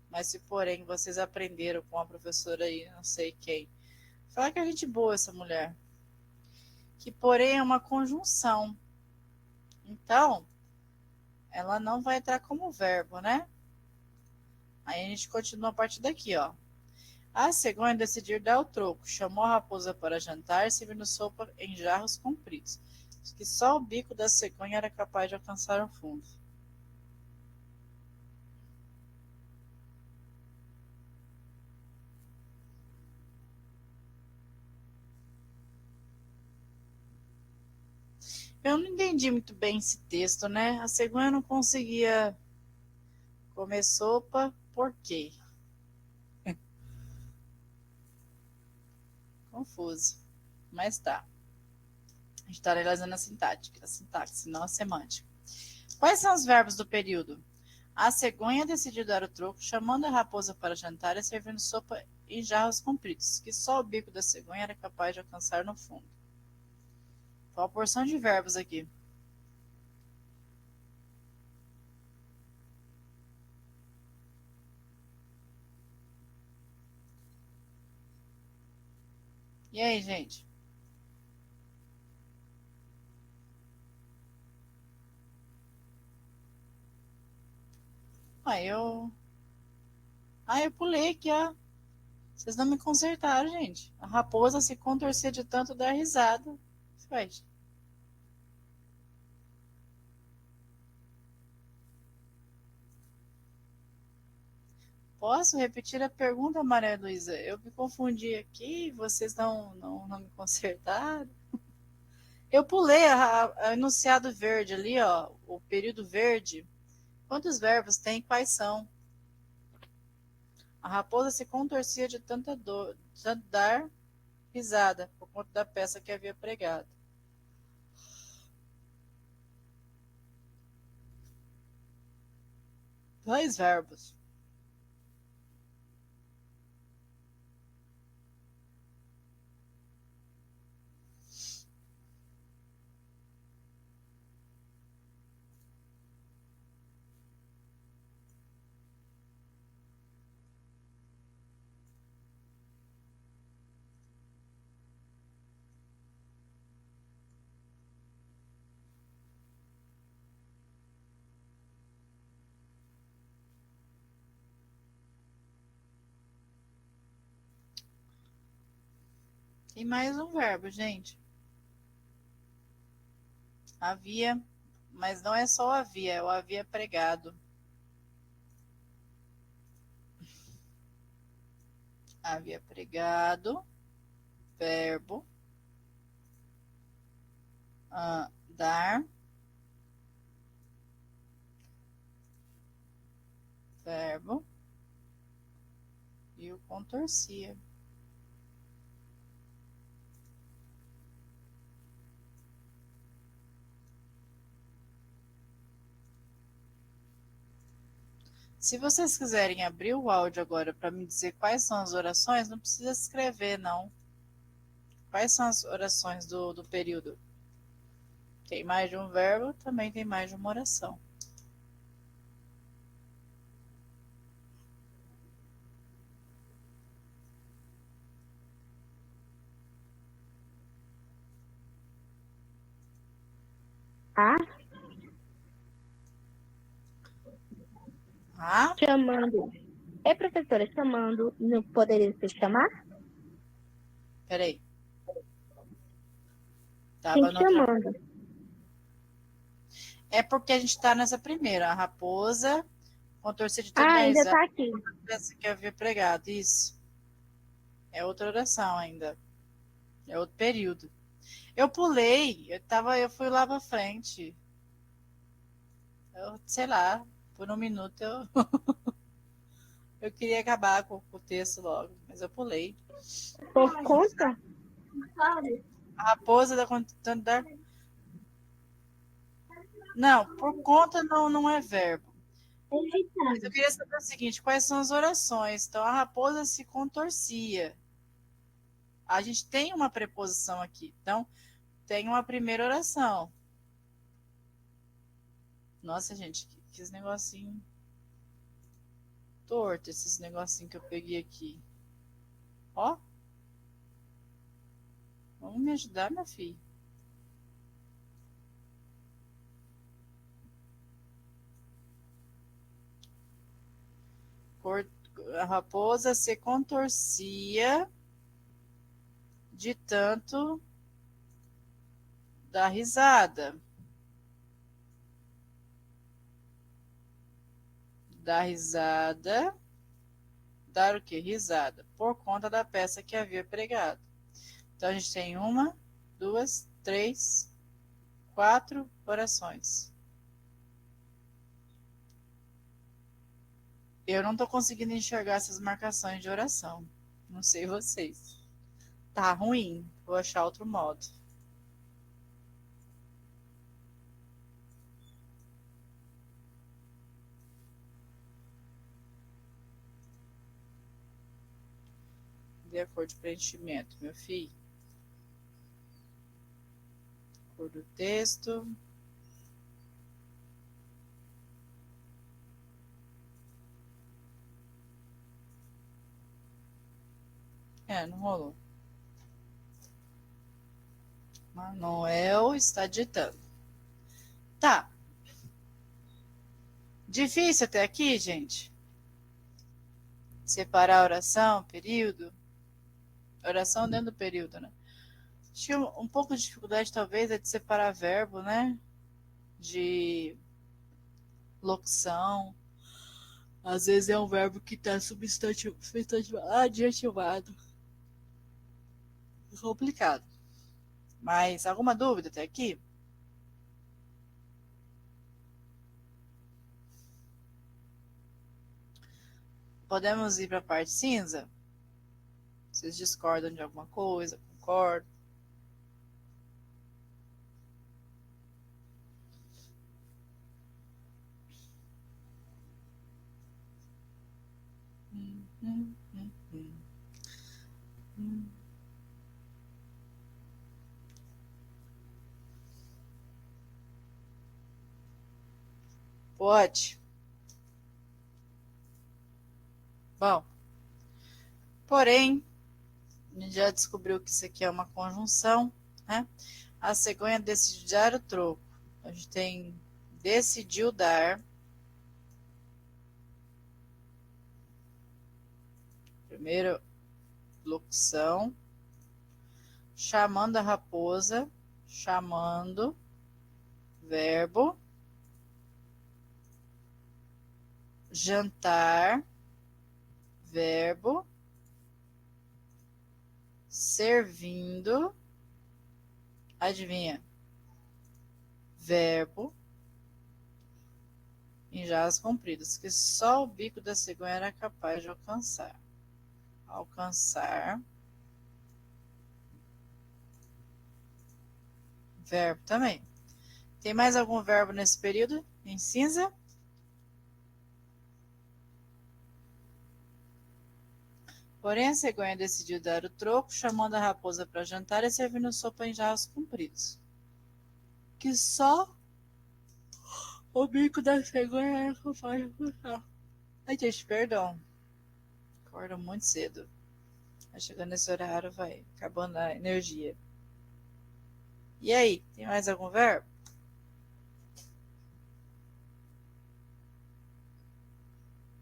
mas se porém vocês aprenderam com a professora aí, não sei quem. Fala que é gente boa essa mulher. Que porém é uma conjunção. Então, ela não vai entrar como verbo, né? Aí a gente continua a partir daqui, ó. A cegonha decidiu dar o troco. Chamou a raposa para jantar, servindo sopa em jarros compridos, que só o bico da cegonha era capaz de alcançar o fundo. Eu não entendi muito bem esse texto, né? A cegonha não conseguia comer sopa, por quê? Confuso. Mas tá. A gente está analisando a sintaxe, não a semântica. Quais são os verbos do período? A cegonha decidiu dar o troco, chamando a raposa para jantar e servindo sopa em jarros compridos, que só o bico da cegonha era capaz de alcançar no fundo. Qual a porção de verbos aqui? E aí, gente? Ah, eu pulei aqui, ó. Vocês não me consertaram, gente. A raposa se contorcia de tanto dar risada. Faz. Posso repetir a pergunta, Maria Luísa? Eu me confundi aqui, vocês não me consertaram. Eu pulei a enunciado verde ali, ó, o período verde. Quantos verbos tem? Quais são? A raposa se contorcia de tanta dor, de tanto dar risada, por conta da peça que havia pregado. Dois verbos. Tem mais um verbo, gente. Havia, mas não é só o havia, é o havia pregado. Havia pregado, verbo, dar, verbo e o contorcia. Se vocês quiserem abrir o áudio agora para me dizer quais são as orações, não precisa escrever, não. Quais são as orações do período? Tem mais de um verbo, também tem mais de uma oração. Chamando. É, professora, chamando, não poderia ser chamar? Peraí. Sim, chamando. É porque a gente está nessa primeira. A raposa, contorcer de toda ainda está aqui. Essa que havia pregado. Isso. É outra oração ainda. É outro período. Eu pulei. Eu fui lá para frente. Sei lá, por um minuto eu queria acabar com o texto logo, mas eu pulei. Por conta? A raposa da... Não, por conta não é verbo. Mas eu queria saber o seguinte, quais são as orações? Então, a raposa se contorcia. A gente tem uma preposição aqui. Então, tem uma primeira oração. Nossa, gente, que esse negocinho torto, esses negocinhos que eu peguei aqui. Ó. Vamos me ajudar, minha filha. A raposa se contorcia de tanto dar risada. Dar risada. Dar o que? Risada. Por conta da peça que havia pregado. Então, a gente tem 1, 2, 3, 4 orações. Eu não estou conseguindo enxergar essas marcações de oração. Não sei vocês. Tá ruim. Vou achar outro modo. Dê a cor de preenchimento, meu filho. Cor do texto. Não rolou. Manuel está ditando. Tá. Difícil até aqui, gente? Separar oração, período. Oração dentro do período, né? Acho que um pouco de dificuldade, talvez, é de separar verbo, né? De locução. Às vezes é um verbo que está adjetivado. É complicado. Mas alguma dúvida até aqui? Podemos ir para a parte cinza? Vocês discordam de alguma coisa? Concordam? Pode. Bom, porém, a gente já descobriu que isso aqui é uma conjunção, né? A cegonha decidiu dar o troco. A gente tem decidiu dar. Primeiro, locução. Chamando a raposa. Chamando. Verbo. Jantar. Verbo. Servindo. Adivinha? Verbo. em jarros compridos, que só o bico da cegonha era capaz de alcançar. Alcançar. Verbo também. Tem mais algum verbo nesse período? Em cinza? Porém, a cegonha decidiu dar o troco, chamando a raposa para jantar e servindo sopa em jarros compridos. Que só o bico da cegonha era capaz de alcançar. Ai, gente, perdão. Acordo muito cedo. Chegando nesse horário, vai acabando a energia. E aí, tem mais algum verbo?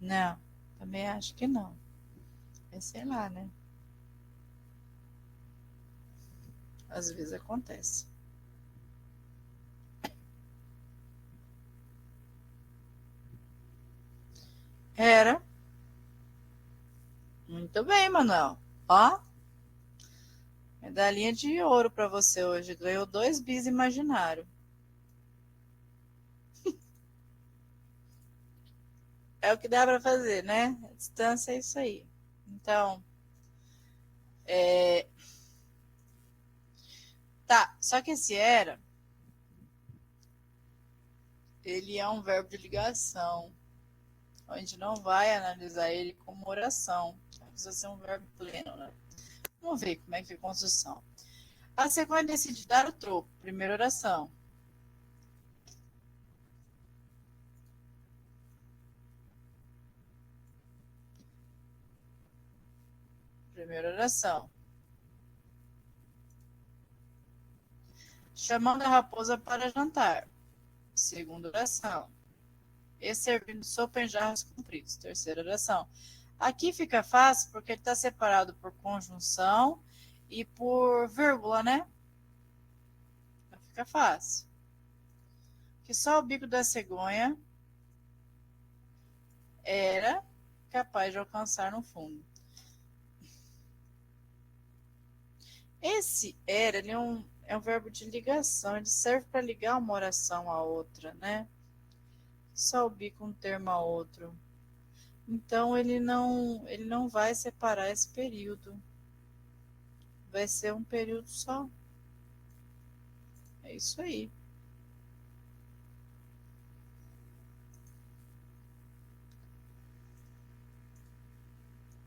Não, também acho que não. Mas sei lá, né? Às vezes acontece. Era. Muito bem, Manuel. Ó, medalhinha de ouro para você hoje. Ganhou 2 bis imaginário. É o que dá para fazer, né? A distância é isso aí. Então, tá. Só que esse era, ele é um verbo de ligação. A gente não vai analisar ele como oração. Precisa ser um verbo pleno, né? Vamos ver como é que é a construção. A segunda decide dar o troco. Primeira oração. Primeira oração. Chamando a raposa para jantar. Segunda oração. E servindo sopa em jarros compridos. Terceira oração. Aqui fica fácil porque ele está separado por conjunção e por vírgula, né? Fica fácil. Que só o bico da cegonha era capaz de alcançar no fundo. Esse era, ele é um verbo de ligação, ele serve para ligar uma oração à outra, né? Só o bico um termo a outro. Então ele não vai separar esse período. Vai ser um período só. É isso aí.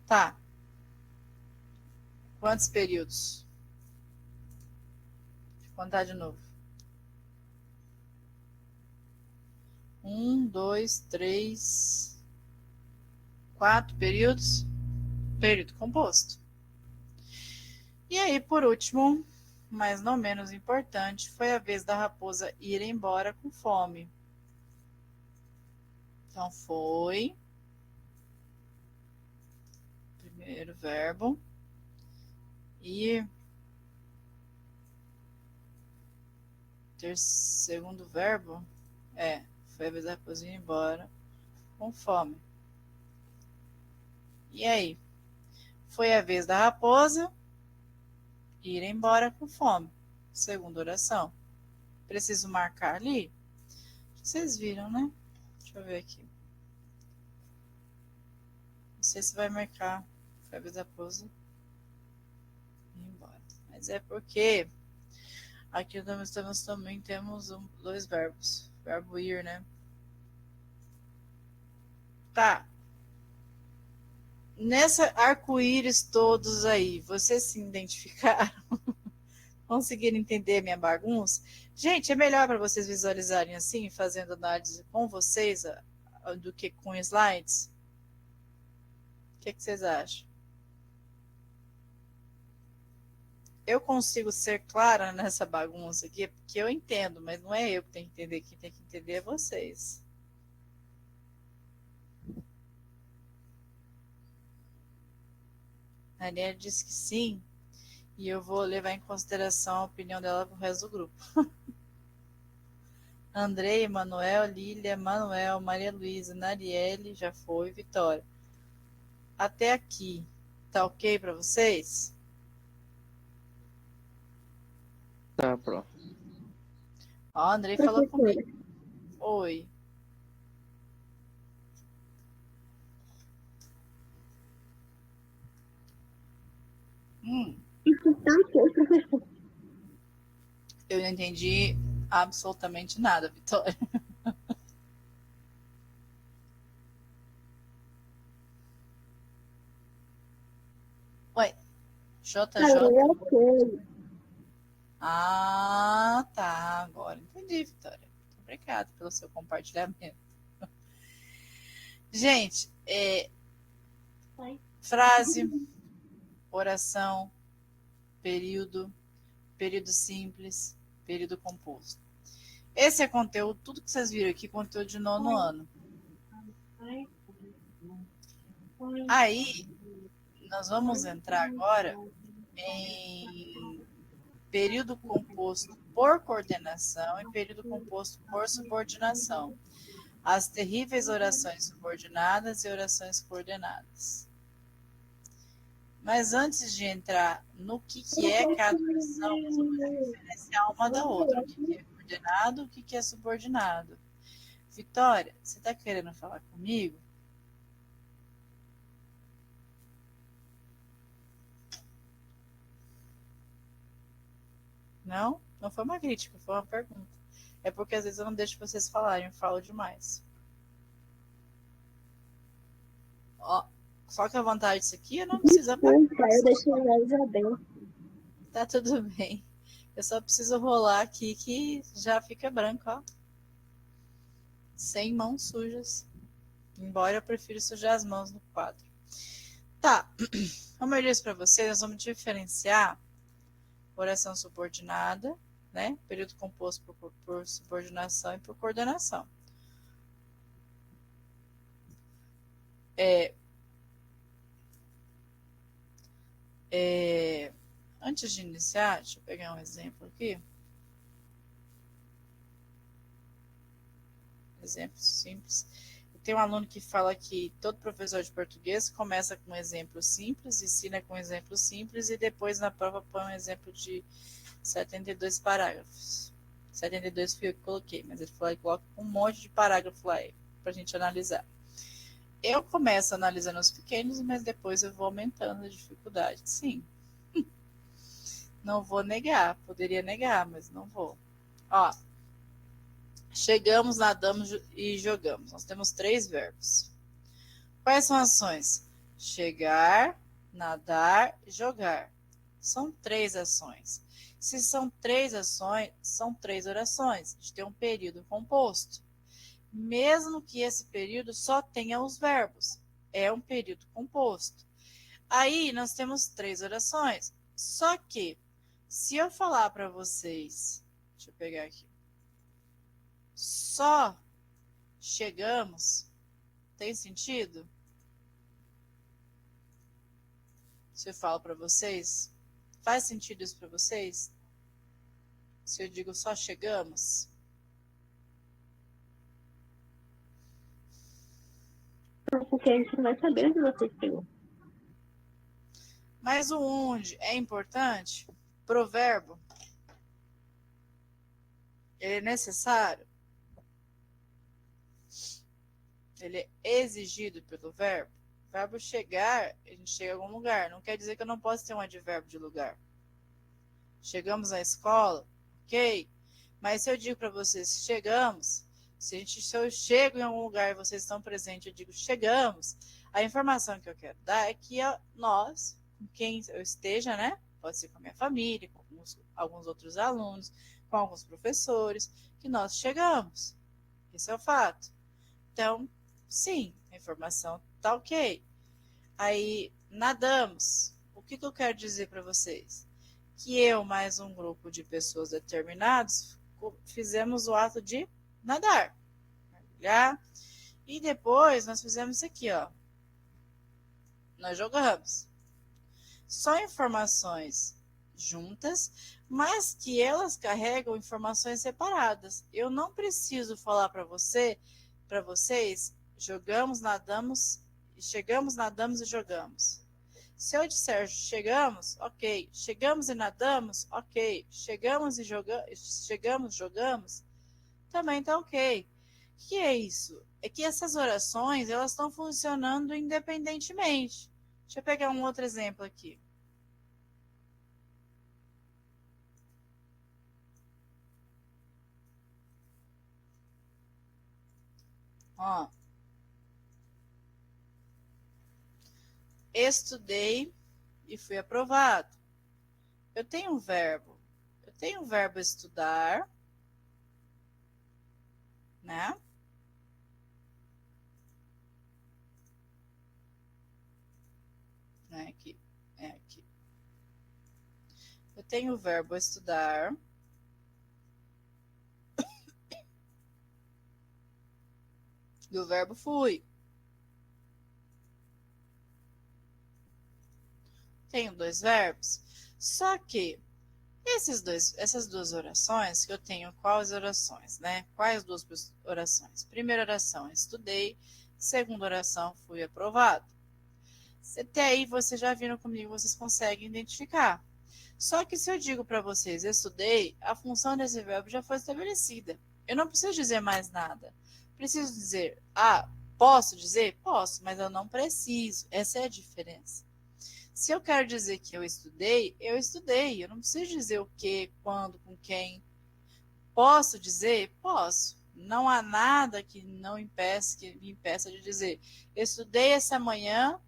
Tá. Quantos períodos? Deixa eu contar de novo. 1, 2, 3, 4 períodos. Período composto. E aí, por último, mas não menos importante, foi a vez da raposa ir embora com fome. Então, foi. Primeiro verbo. Ir. Segundo verbo. Foi a vez da raposa ir embora com fome. E aí? Foi a vez da raposa ir embora com fome. Segunda oração. Preciso marcar ali? Vocês viram, né? Deixa eu ver aqui. Não sei se vai marcar. Foi a vez da raposa ir embora. Mas é porque aqui nós também temos 2 verbos. Verbo ir, né? Tá. Nessa arco-íris todos aí, vocês se identificaram? Conseguiram entender minha bagunça? Gente, é melhor para vocês visualizarem assim, fazendo análise com vocês, do que com slides? O que vocês acham? Eu consigo ser clara nessa bagunça aqui, porque eu entendo, mas não é eu que tenho que entender, quem tem que entender é vocês. A Ariane disse que sim, e eu vou levar em consideração a opinião dela pro resto do grupo. Andrei, Manuel, Lília, Manuel, Maria Luísa, Narielle, já foi, Vitória. Até aqui, tá ok para vocês? Tá, prof. Ó, Andrei falou comigo. Oi. Insultar o quê, professor? Eu não entendi absolutamente nada, Vitória. Ué, Falei, JJ? ok. Ah, tá. Agora entendi, Vitória. Muito obrigada pelo seu compartilhamento. Gente, frase, oração, período, período simples, período composto. Esse é conteúdo, tudo que vocês viram aqui, conteúdo de 9º ano. Aí, nós vamos entrar agora em período composto por coordenação e período composto por subordinação. As terríveis orações subordinadas e orações coordenadas. Mas antes de entrar no que é cada oração, nós vamos diferenciar uma da outra. O que é coordenado, o que é subordinado. Vitória, você está querendo falar comigo? Não? Não foi uma crítica, foi uma pergunta. É porque às vezes eu não deixo vocês falarem, eu falo demais. Ó, só que a vantagem disso aqui, eu não preciso apagar. Eu deixei a Isabel. Tá tudo bem. Eu só preciso rolar aqui que já fica branco, ó. Sem mãos sujas. Embora eu prefira sujar as mãos no quadro. Tá. Como eu disse para vocês, nós vamos diferenciar oração subordinada, né? Período composto por subordinação e por coordenação. Antes de iniciar, deixa eu pegar um exemplo aqui. Exemplo simples. Tem um aluno que fala que todo professor de português começa com um exemplo simples, ensina com um exemplo simples e depois na prova põe um exemplo de 72 parágrafos. 72 foi eu que coloquei, mas ele falou que coloca um monte de parágrafo lá para a gente analisar. Eu começo analisando os pequenos, mas depois eu vou aumentando a dificuldade. Sim. Não vou negar, poderia negar, mas não vou. Ó, chegamos, nadamos e jogamos. Nós temos 3 verbos. Quais são as ações? Chegar, nadar e jogar. São 3 ações. Se são 3 ações, são 3 orações. A gente tem um período composto. Mesmo que esse período só tenha os verbos. É um período composto. Aí nós temos 3 orações. Só que, se eu falar para vocês, deixa eu pegar aqui, só chegamos, tem sentido? Se eu falo para vocês, faz sentido isso para vocês? Se eu digo só chegamos? Porque a gente não vai saber onde você chegou. Mas o onde é importante? Provérbio. Ele é necessário? Ele é exigido pelo verbo? O verbo chegar, a gente chega a algum lugar. Não quer dizer que eu não posso ter um advérbio de lugar. Chegamos à escola, ok? Mas se eu digo para vocês, chegamos, se eu chego em algum lugar e vocês estão presentes, eu digo chegamos, a informação que eu quero dar é que nós, com quem eu esteja, né? Pode ser com a minha família, com alguns outros alunos, com alguns professores, que nós chegamos. Esse é o fato. Então, sim, a informação tá ok. Aí, nadamos. O que eu quero dizer para vocês? Que eu mais um grupo de pessoas determinados fizemos o ato de nadar, mergulhar, e depois nós fizemos isso aqui, ó. Nós jogamos. Só informações juntas, mas que elas carregam informações separadas. Eu não preciso falar para vocês, jogamos, nadamos, chegamos, nadamos e jogamos. Se eu disser chegamos, ok. Chegamos e nadamos, ok. Chegamos e jogamos, também tá ok. O que é isso? É que essas orações, elas estão funcionando independentemente. Deixa eu pegar um outro exemplo aqui. Ó, estudei e fui aprovado. Eu tenho um verbo. Eu tenho o verbo estudar, né? Aqui, aqui. Eu tenho o verbo estudar. E o verbo fui. Tenho dois verbos. Só que essas duas orações que eu tenho, quais orações, né? Quais duas orações? Primeira oração, estudei. Segunda oração, fui aprovado. Até aí vocês já viram comigo, vocês conseguem identificar. Só que se eu digo para vocês, estudei, a função desse verbo já foi estabelecida. Eu não preciso dizer mais nada. Preciso dizer, posso dizer? Posso, mas eu não preciso. Essa é a diferença. Se eu quero dizer que eu estudei, eu estudei. Eu não preciso dizer o que, quando, com quem. Posso dizer? Posso. Não há nada que me impeça de dizer. Estudei essa manhã,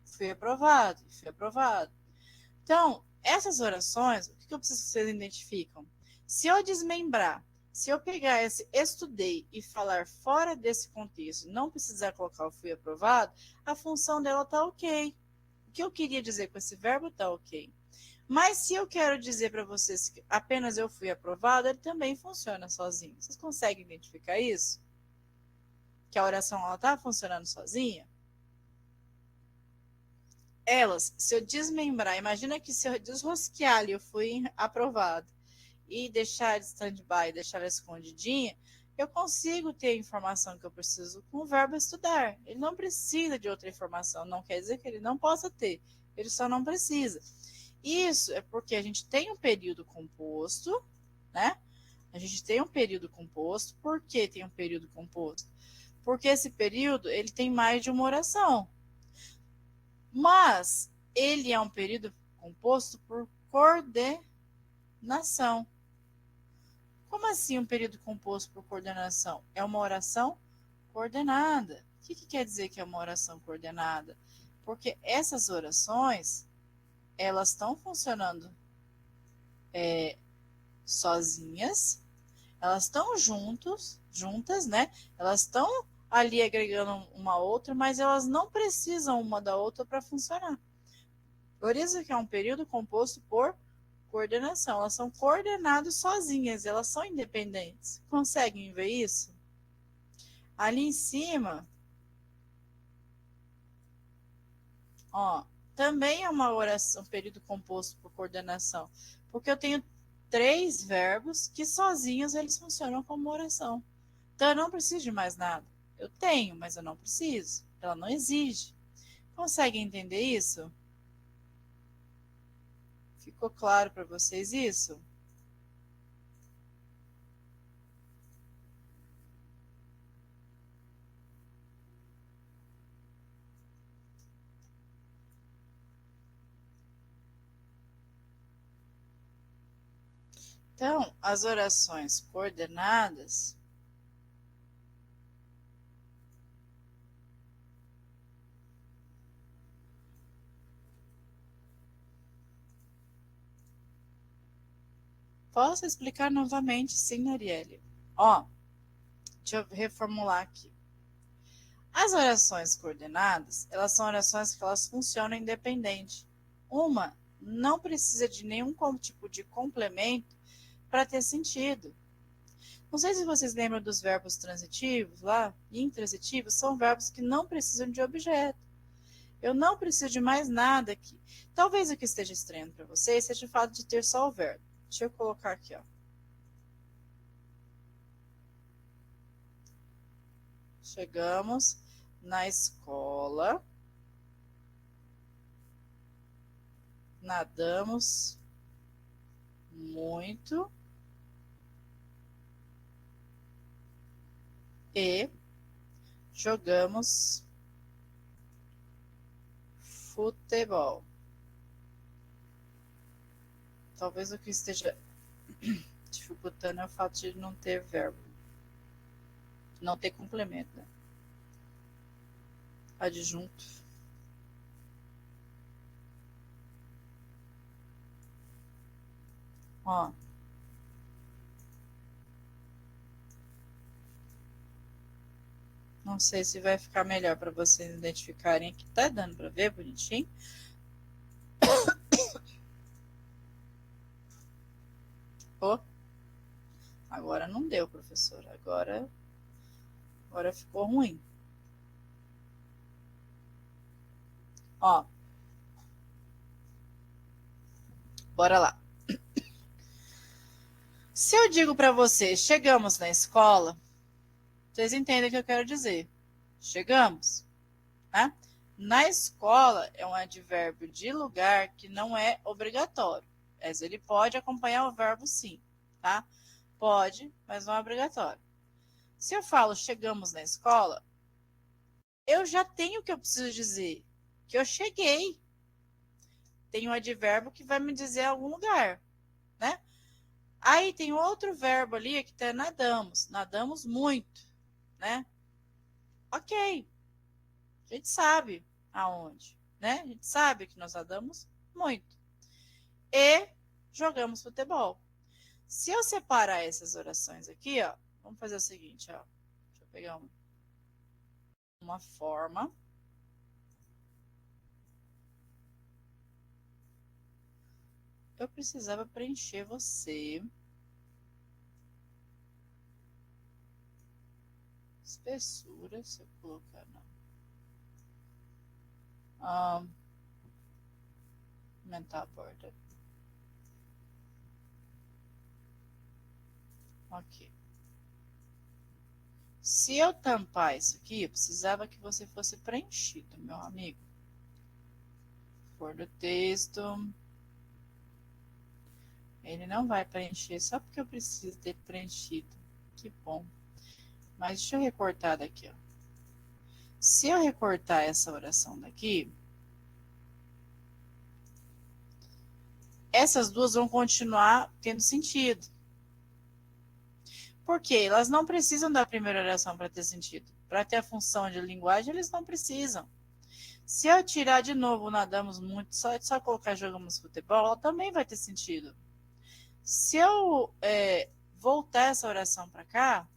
fui aprovado, fui aprovado. Então, essas orações, o que eu preciso que vocês identificam? Se eu desmembrar, se eu pegar esse estudei e falar fora desse contexto, não precisar colocar o fui aprovado, a função dela está ok. O que eu queria dizer com esse verbo está ok. Mas se eu quero dizer para vocês que apenas eu fui aprovado, ele também funciona sozinho. Vocês conseguem identificar isso? Que a oração está funcionando sozinha? Elas, se eu desmembrar, imagina que se eu desrosquear ali, eu fui aprovado, e deixar de stand-by, deixar ela escondidinha, eu consigo ter a informação que eu preciso com o verbo estudar. Ele não precisa de outra informação, não quer dizer que ele não possa ter, ele só não precisa. Isso é porque a gente tem um período composto, né? A gente tem um período composto. Por que tem um período composto? Porque esse período ele tem mais de uma oração. Mas ele é um período composto por coordenação. Como assim um período composto por coordenação? É uma oração coordenada. O que quer dizer que é uma oração coordenada? Porque essas orações, elas estão funcionando sozinhas, elas estão juntas, né? Elas estão ali agregando uma outra, mas elas não precisam uma da outra para funcionar. Por isso que é um período composto por coordenação. Elas são coordenadas sozinhas, elas são independentes. Conseguem ver isso? Ali em cima, ó, também é uma oração, um período composto por coordenação, porque eu tenho três verbos que sozinhos eles funcionam como oração. Então eu não preciso de mais nada. Eu tenho, mas eu não preciso. Ela não exige. Conseguem entender isso? Ficou claro para vocês isso? Então, as orações coordenadas posso explicar novamente, sim, Arielle. Ó, deixa eu reformular aqui. As orações coordenadas, elas são orações que elas funcionam independente. Uma não precisa de nenhum tipo de complemento para ter sentido. Não sei se vocês lembram dos verbos transitivos lá, e intransitivos, são verbos que não precisam de objeto. Eu não preciso de mais nada aqui. Talvez o que esteja estranho para vocês seja o fato de ter só o verbo. Deixa eu colocar aqui, ó. Chegamos na escola, nadamos muito e jogamos futebol. Talvez o que esteja dificultando é o fato de não ter verbo. Não ter complemento, né? Adjunto. Ó. Não sei se vai ficar melhor para vocês identificarem aqui. Tá dando para ver bonitinho? Oh, agora não deu, professor. Agora ficou ruim. Ó. Bora lá. Se eu digo para vocês, chegamos na escola, vocês entendem o que eu quero dizer. Chegamos, né? Na escola é um advérbio de lugar que não é obrigatório. Mas ele pode acompanhar o verbo sim, tá? Pode, mas não é obrigatório. Se eu falo chegamos na escola, eu já tenho o que eu preciso dizer, que eu cheguei. Tem um advérbio que vai me dizer algum lugar, né? Aí tem outro verbo ali que tá nadamos. Nadamos muito, né? Ok. A gente sabe aonde, né? A gente sabe que nós nadamos muito. E jogamos futebol. Se eu separar essas orações aqui, ó, vamos fazer o seguinte, ó. Deixa eu pegar uma forma. Eu precisava preencher você. Espessura, se eu colocar não. Aumentar a borda. Ok. Se eu tampar isso aqui, eu precisava que você fosse preenchido, meu amigo. For do texto. Ele não vai preencher só porque eu preciso ter preenchido. Que bom. Mas deixa eu recortar daqui, ó. Se eu recortar essa oração daqui, essas duas vão continuar tendo sentido. Por quê? Elas não precisam da primeira oração para ter sentido. Para ter a função de linguagem, eles não precisam. Se eu tirar de novo nadamos muito, só colocar jogamos futebol, ela também vai ter sentido. Se eu voltar essa oração para cá,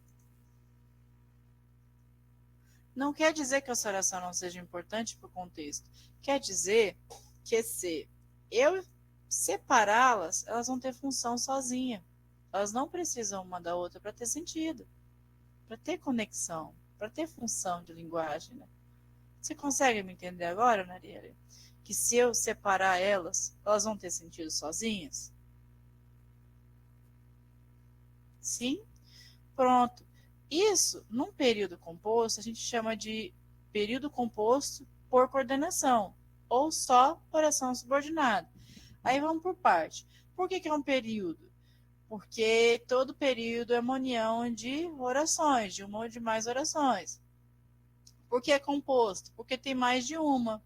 não quer dizer que essa oração não seja importante para o contexto. Quer dizer que se eu separá-las, elas vão ter função sozinha. Elas não precisam uma da outra para ter sentido, para ter conexão, para ter função de linguagem. Né? Você consegue me entender agora, Narielle? Que se eu separar elas, elas vão ter sentido sozinhas? Sim? Pronto. Isso, num período composto, a gente chama de período composto por coordenação, ou só oração subordinada. Aí vamos por parte. Por que é um período? Porque todo período é uma união de orações, de uma ou de mais orações. Por que é composto? Porque tem mais de uma.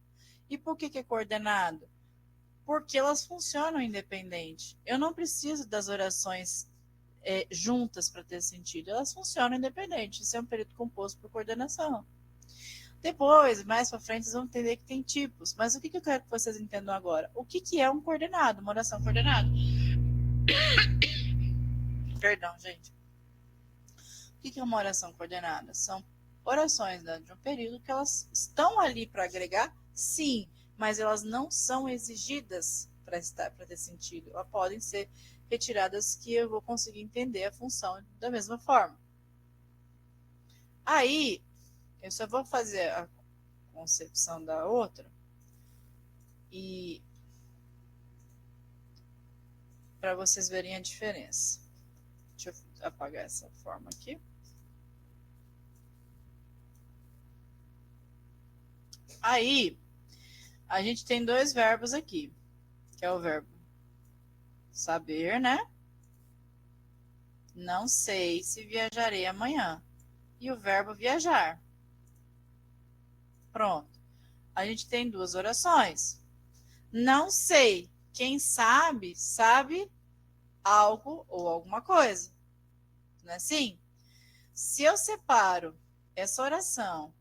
E por que é coordenado? Porque elas funcionam independente. Eu não preciso das orações juntas para ter sentido. Elas funcionam independente. Isso é um período composto por coordenação. Depois, mais para frente, vocês vão entender que tem tipos. Mas o que eu quero que vocês entendam agora? O que é um coordenado, uma oração coordenada? Perdão, gente. O que é uma oração coordenada? São orações de um período que elas estão ali para agregar, sim, mas elas não são exigidas para ter sentido. Elas podem ser retiradas que eu vou conseguir entender a função da mesma forma. Aí, eu só vou fazer a concepção da outra e para vocês verem a diferença. Deixa eu apagar essa forma aqui. Aí, a gente tem dois verbos aqui, que é o verbo saber, né? Não sei se viajarei amanhã. E o verbo viajar. Pronto. A gente tem duas orações. Não sei. Quem sabe, sabe algo ou alguma coisa. Não é assim? Se eu separo essa oração,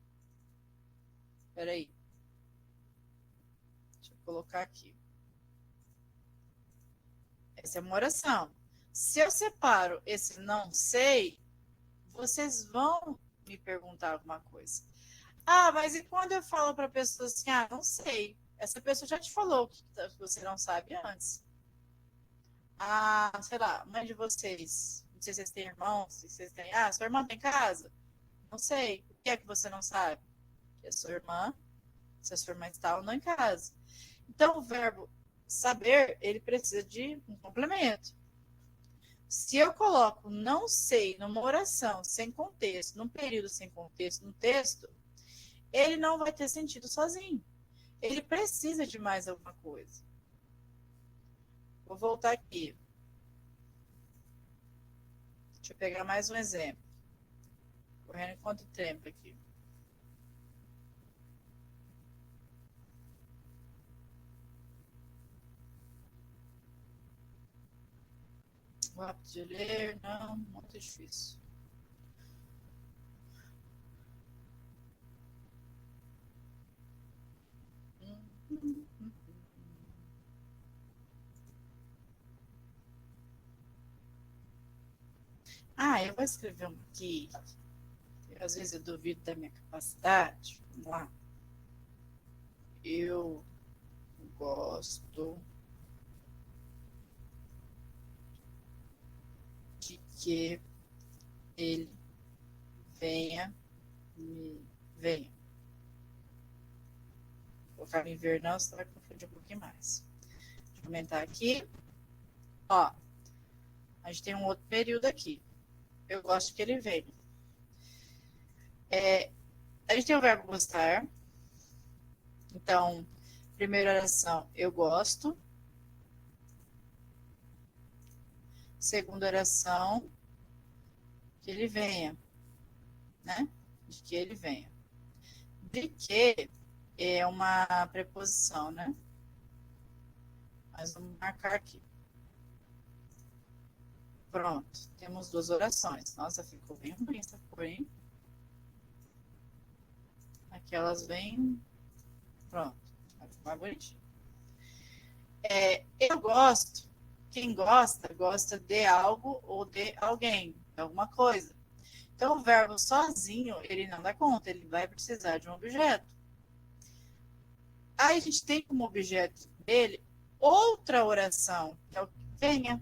peraí, deixa eu colocar aqui. Essa é uma oração. Se eu separo esse não sei, vocês vão me perguntar alguma coisa. Ah, mas e quando eu falo para a pessoa assim, ah, não sei, essa pessoa já te falou que você não sabe antes. Ah, sei lá, mãe de vocês, não sei se vocês têm irmãos, se vocês têm, ah, sua irmã tem casa? Não sei, o que é que você não sabe? Que a sua irmã, se a sua irmã está ou não em casa. Então, o verbo saber, ele precisa de um complemento. Se eu coloco não sei numa oração sem contexto, num período sem contexto, no texto, ele não vai ter sentido sozinho. Ele precisa de mais alguma coisa. Vou voltar aqui. Deixa eu pegar mais um exemplo. Correndo quanto tempo aqui? O hábito de ler, não, muito difícil. Ah, eu vou escrever um aqui. Às vezes eu duvido da minha capacidade. Vamos lá. Eu gosto de que ele venha. Vou colocar em ver, não, você vai confundir um pouquinho mais. Deixa eu aumentar aqui. Ó, a gente tem um outro período aqui. Eu gosto que ele venha. A gente tem o verbo gostar. Então, primeira oração, eu gosto. Segunda oração, que ele venha, né? De que ele venha. De que é uma preposição, né? Mas vamos marcar aqui. Pronto, temos duas orações. Nossa, ficou bem ruim essa cor, hein? Aqui elas vêm. Pronto, vai ficar mais bonitinho. Eu gosto. Quem gosta, gosta de algo ou de alguém, de alguma coisa. Então, o verbo sozinho, ele não dá conta, ele vai precisar de um objeto. Aí a gente tem como objeto dele outra oração, que é o que venha.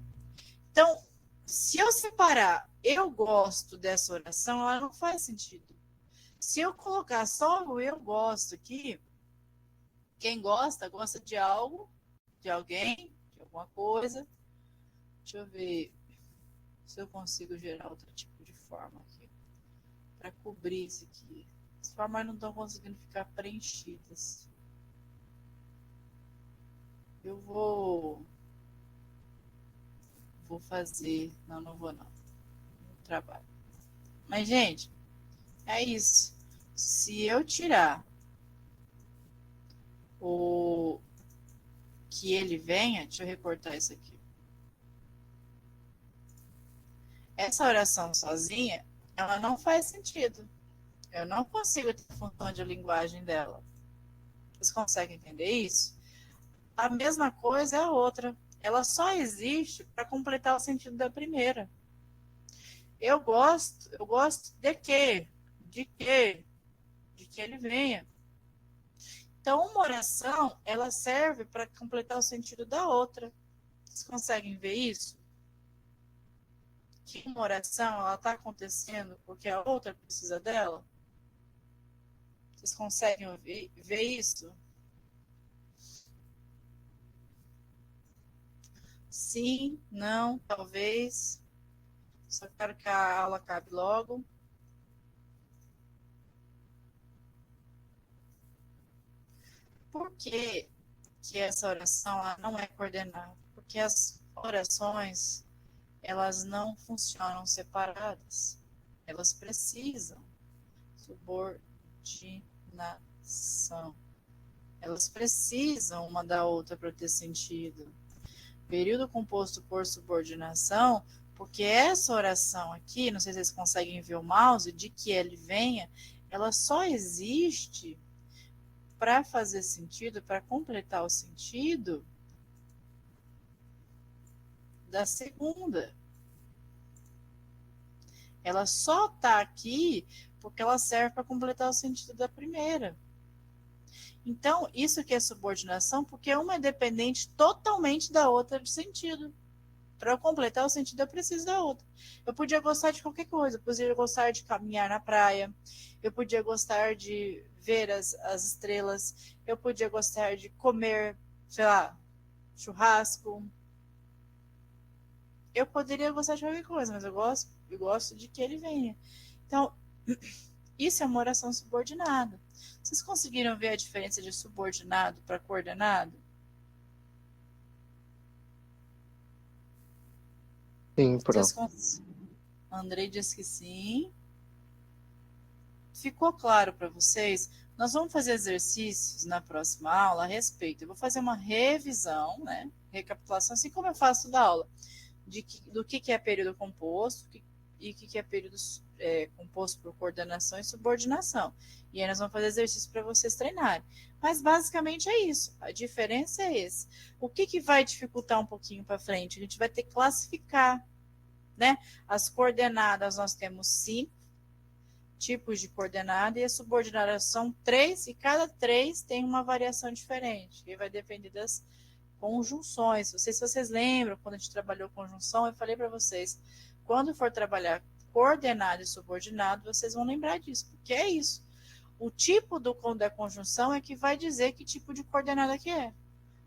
Então, se eu separar eu gosto dessa oração, ela não faz sentido. Se eu colocar só o eu gosto aqui, quem gosta, gosta de algo, de alguém, de alguma coisa. Deixa eu ver se eu consigo gerar outro tipo de forma aqui para cobrir isso aqui. As formas não estão conseguindo ficar preenchidas. Eu vou fazer. Não vou não. No trabalho. Mas, gente, é isso. Se eu tirar o que ele venha, deixa eu recortar isso aqui. Essa oração sozinha, ela não faz sentido. Eu não consigo ter função de linguagem dela. Vocês conseguem entender isso? A mesma coisa é a outra. Ela só existe para completar o sentido da primeira. Eu gosto de quê? De quê? De que ele venha. Então, uma oração, ela serve para completar o sentido da outra. Vocês conseguem ver isso? Que uma oração, ela está acontecendo porque a outra precisa dela? Vocês conseguem ver isso? Sim, não, talvez. Só quero que a aula acabe logo. Por que, que essa oração ela não é coordenada? Porque as orações, elas não funcionam separadas. Elas precisam subordinação. Elas precisam uma da outra para ter sentido. Período composto por subordinação Porque essa oração aqui, não sei se vocês conseguem ver o mouse, de que ele venha, ela só existe para fazer sentido, para completar o sentido da segunda. Ela só está aqui porque ela serve para completar o sentido da primeira. Então, isso que é subordinação, porque uma é dependente totalmente da outra de sentido. Para eu completar o sentido, eu preciso da outra. Eu podia gostar de qualquer coisa. Eu podia gostar de caminhar na praia. Eu podia gostar de ver as estrelas. Eu podia gostar de comer, sei lá, churrasco. Eu poderia gostar de qualquer coisa, mas eu gosto de que ele venha. Então, isso é uma oração subordinada. Vocês conseguiram ver a diferença de subordinado para coordenado? Sim, Vocês Pro. Andrei disse que sim. Ficou claro para vocês? Nós vamos fazer exercícios na próxima aula a respeito. Eu vou fazer uma revisão, né? Recapitulação, assim como eu faço da aula, do que é período composto e o que é período composto por coordenação e subordinação. E aí nós vamos fazer exercício para vocês treinarem. Mas basicamente é isso. A diferença é esse. O que vai dificultar um pouquinho para frente? A gente vai ter que classificar, né? As coordenadas nós temos 5 tipos de coordenada e a subordinada são 3 e cada 3 tem uma variação diferente. E vai depender das conjunções. Não sei se vocês lembram, quando a gente trabalhou conjunção, eu falei para vocês, quando for trabalhar coordenado e subordinado, vocês vão lembrar disso, porque é isso. O tipo da conjunção é que vai dizer que tipo de coordenada que é.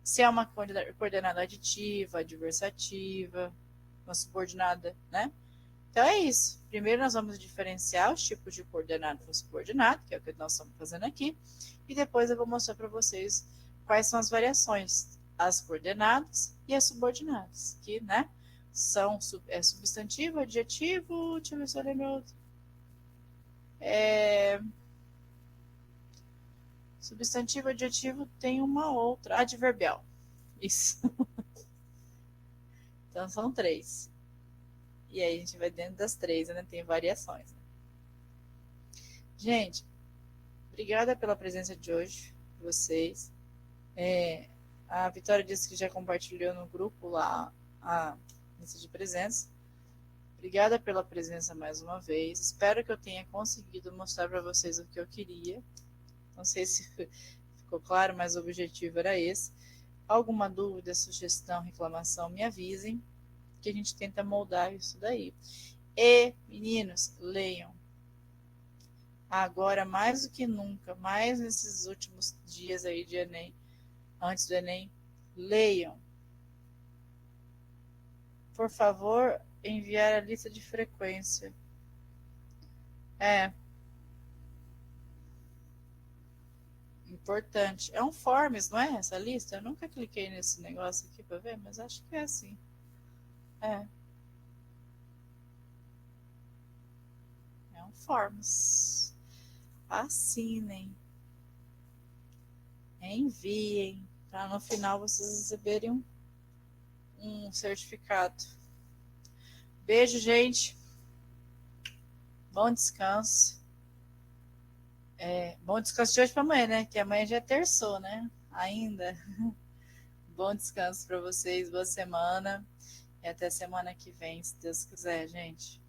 Se é uma coordenada aditiva, adversativa, uma subordinada, né? Então é isso. Primeiro nós vamos diferenciar os tipos de coordenado com subordinado, que é o que nós estamos fazendo aqui, e depois eu vou mostrar para vocês quais são as variações, as coordenadas e as subordinadas, que, né, são substantivo, adjetivo, deixa eu ver se eu lembro outro. Substantivo, adjetivo tem uma outra, adverbial. Isso. Então são 3. E aí a gente vai dentro das 3, né? Tem variações. Né? Gente, obrigada pela presença de hoje, vocês. A Vitória disse que já compartilhou no grupo lá a lista de presença. Obrigada pela presença mais uma vez. Espero que eu tenha conseguido mostrar para vocês o que eu queria. Não sei se ficou claro, mas o objetivo era esse. Alguma dúvida, sugestão, reclamação, me avisem, que a gente tenta moldar isso daí. E, meninos, leiam. Agora, mais do que nunca, mais nesses últimos dias aí de Enem, antes do Enem, leiam. Por favor, enviar a lista de frequência. Importante. É um Forms, não é essa lista? Eu nunca cliquei nesse negócio aqui para ver, mas acho que é assim. É um Forms. Assinem. Enviem. Para no final vocês receberem um certificado. Beijo, gente. Bom descanso. Bom descanso de hoje para amanhã, né? Que amanhã já é terçou, né? Ainda. Bom descanso para vocês, boa semana. E até semana que vem, se Deus quiser, gente.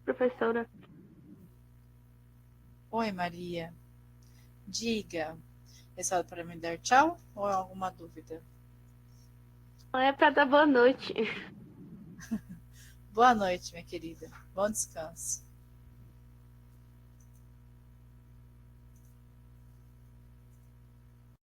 Professora. Oi, Maria. Diga. É só para me dar tchau ou alguma dúvida? É para dar boa noite. Boa noite, minha querida. Bom descanso.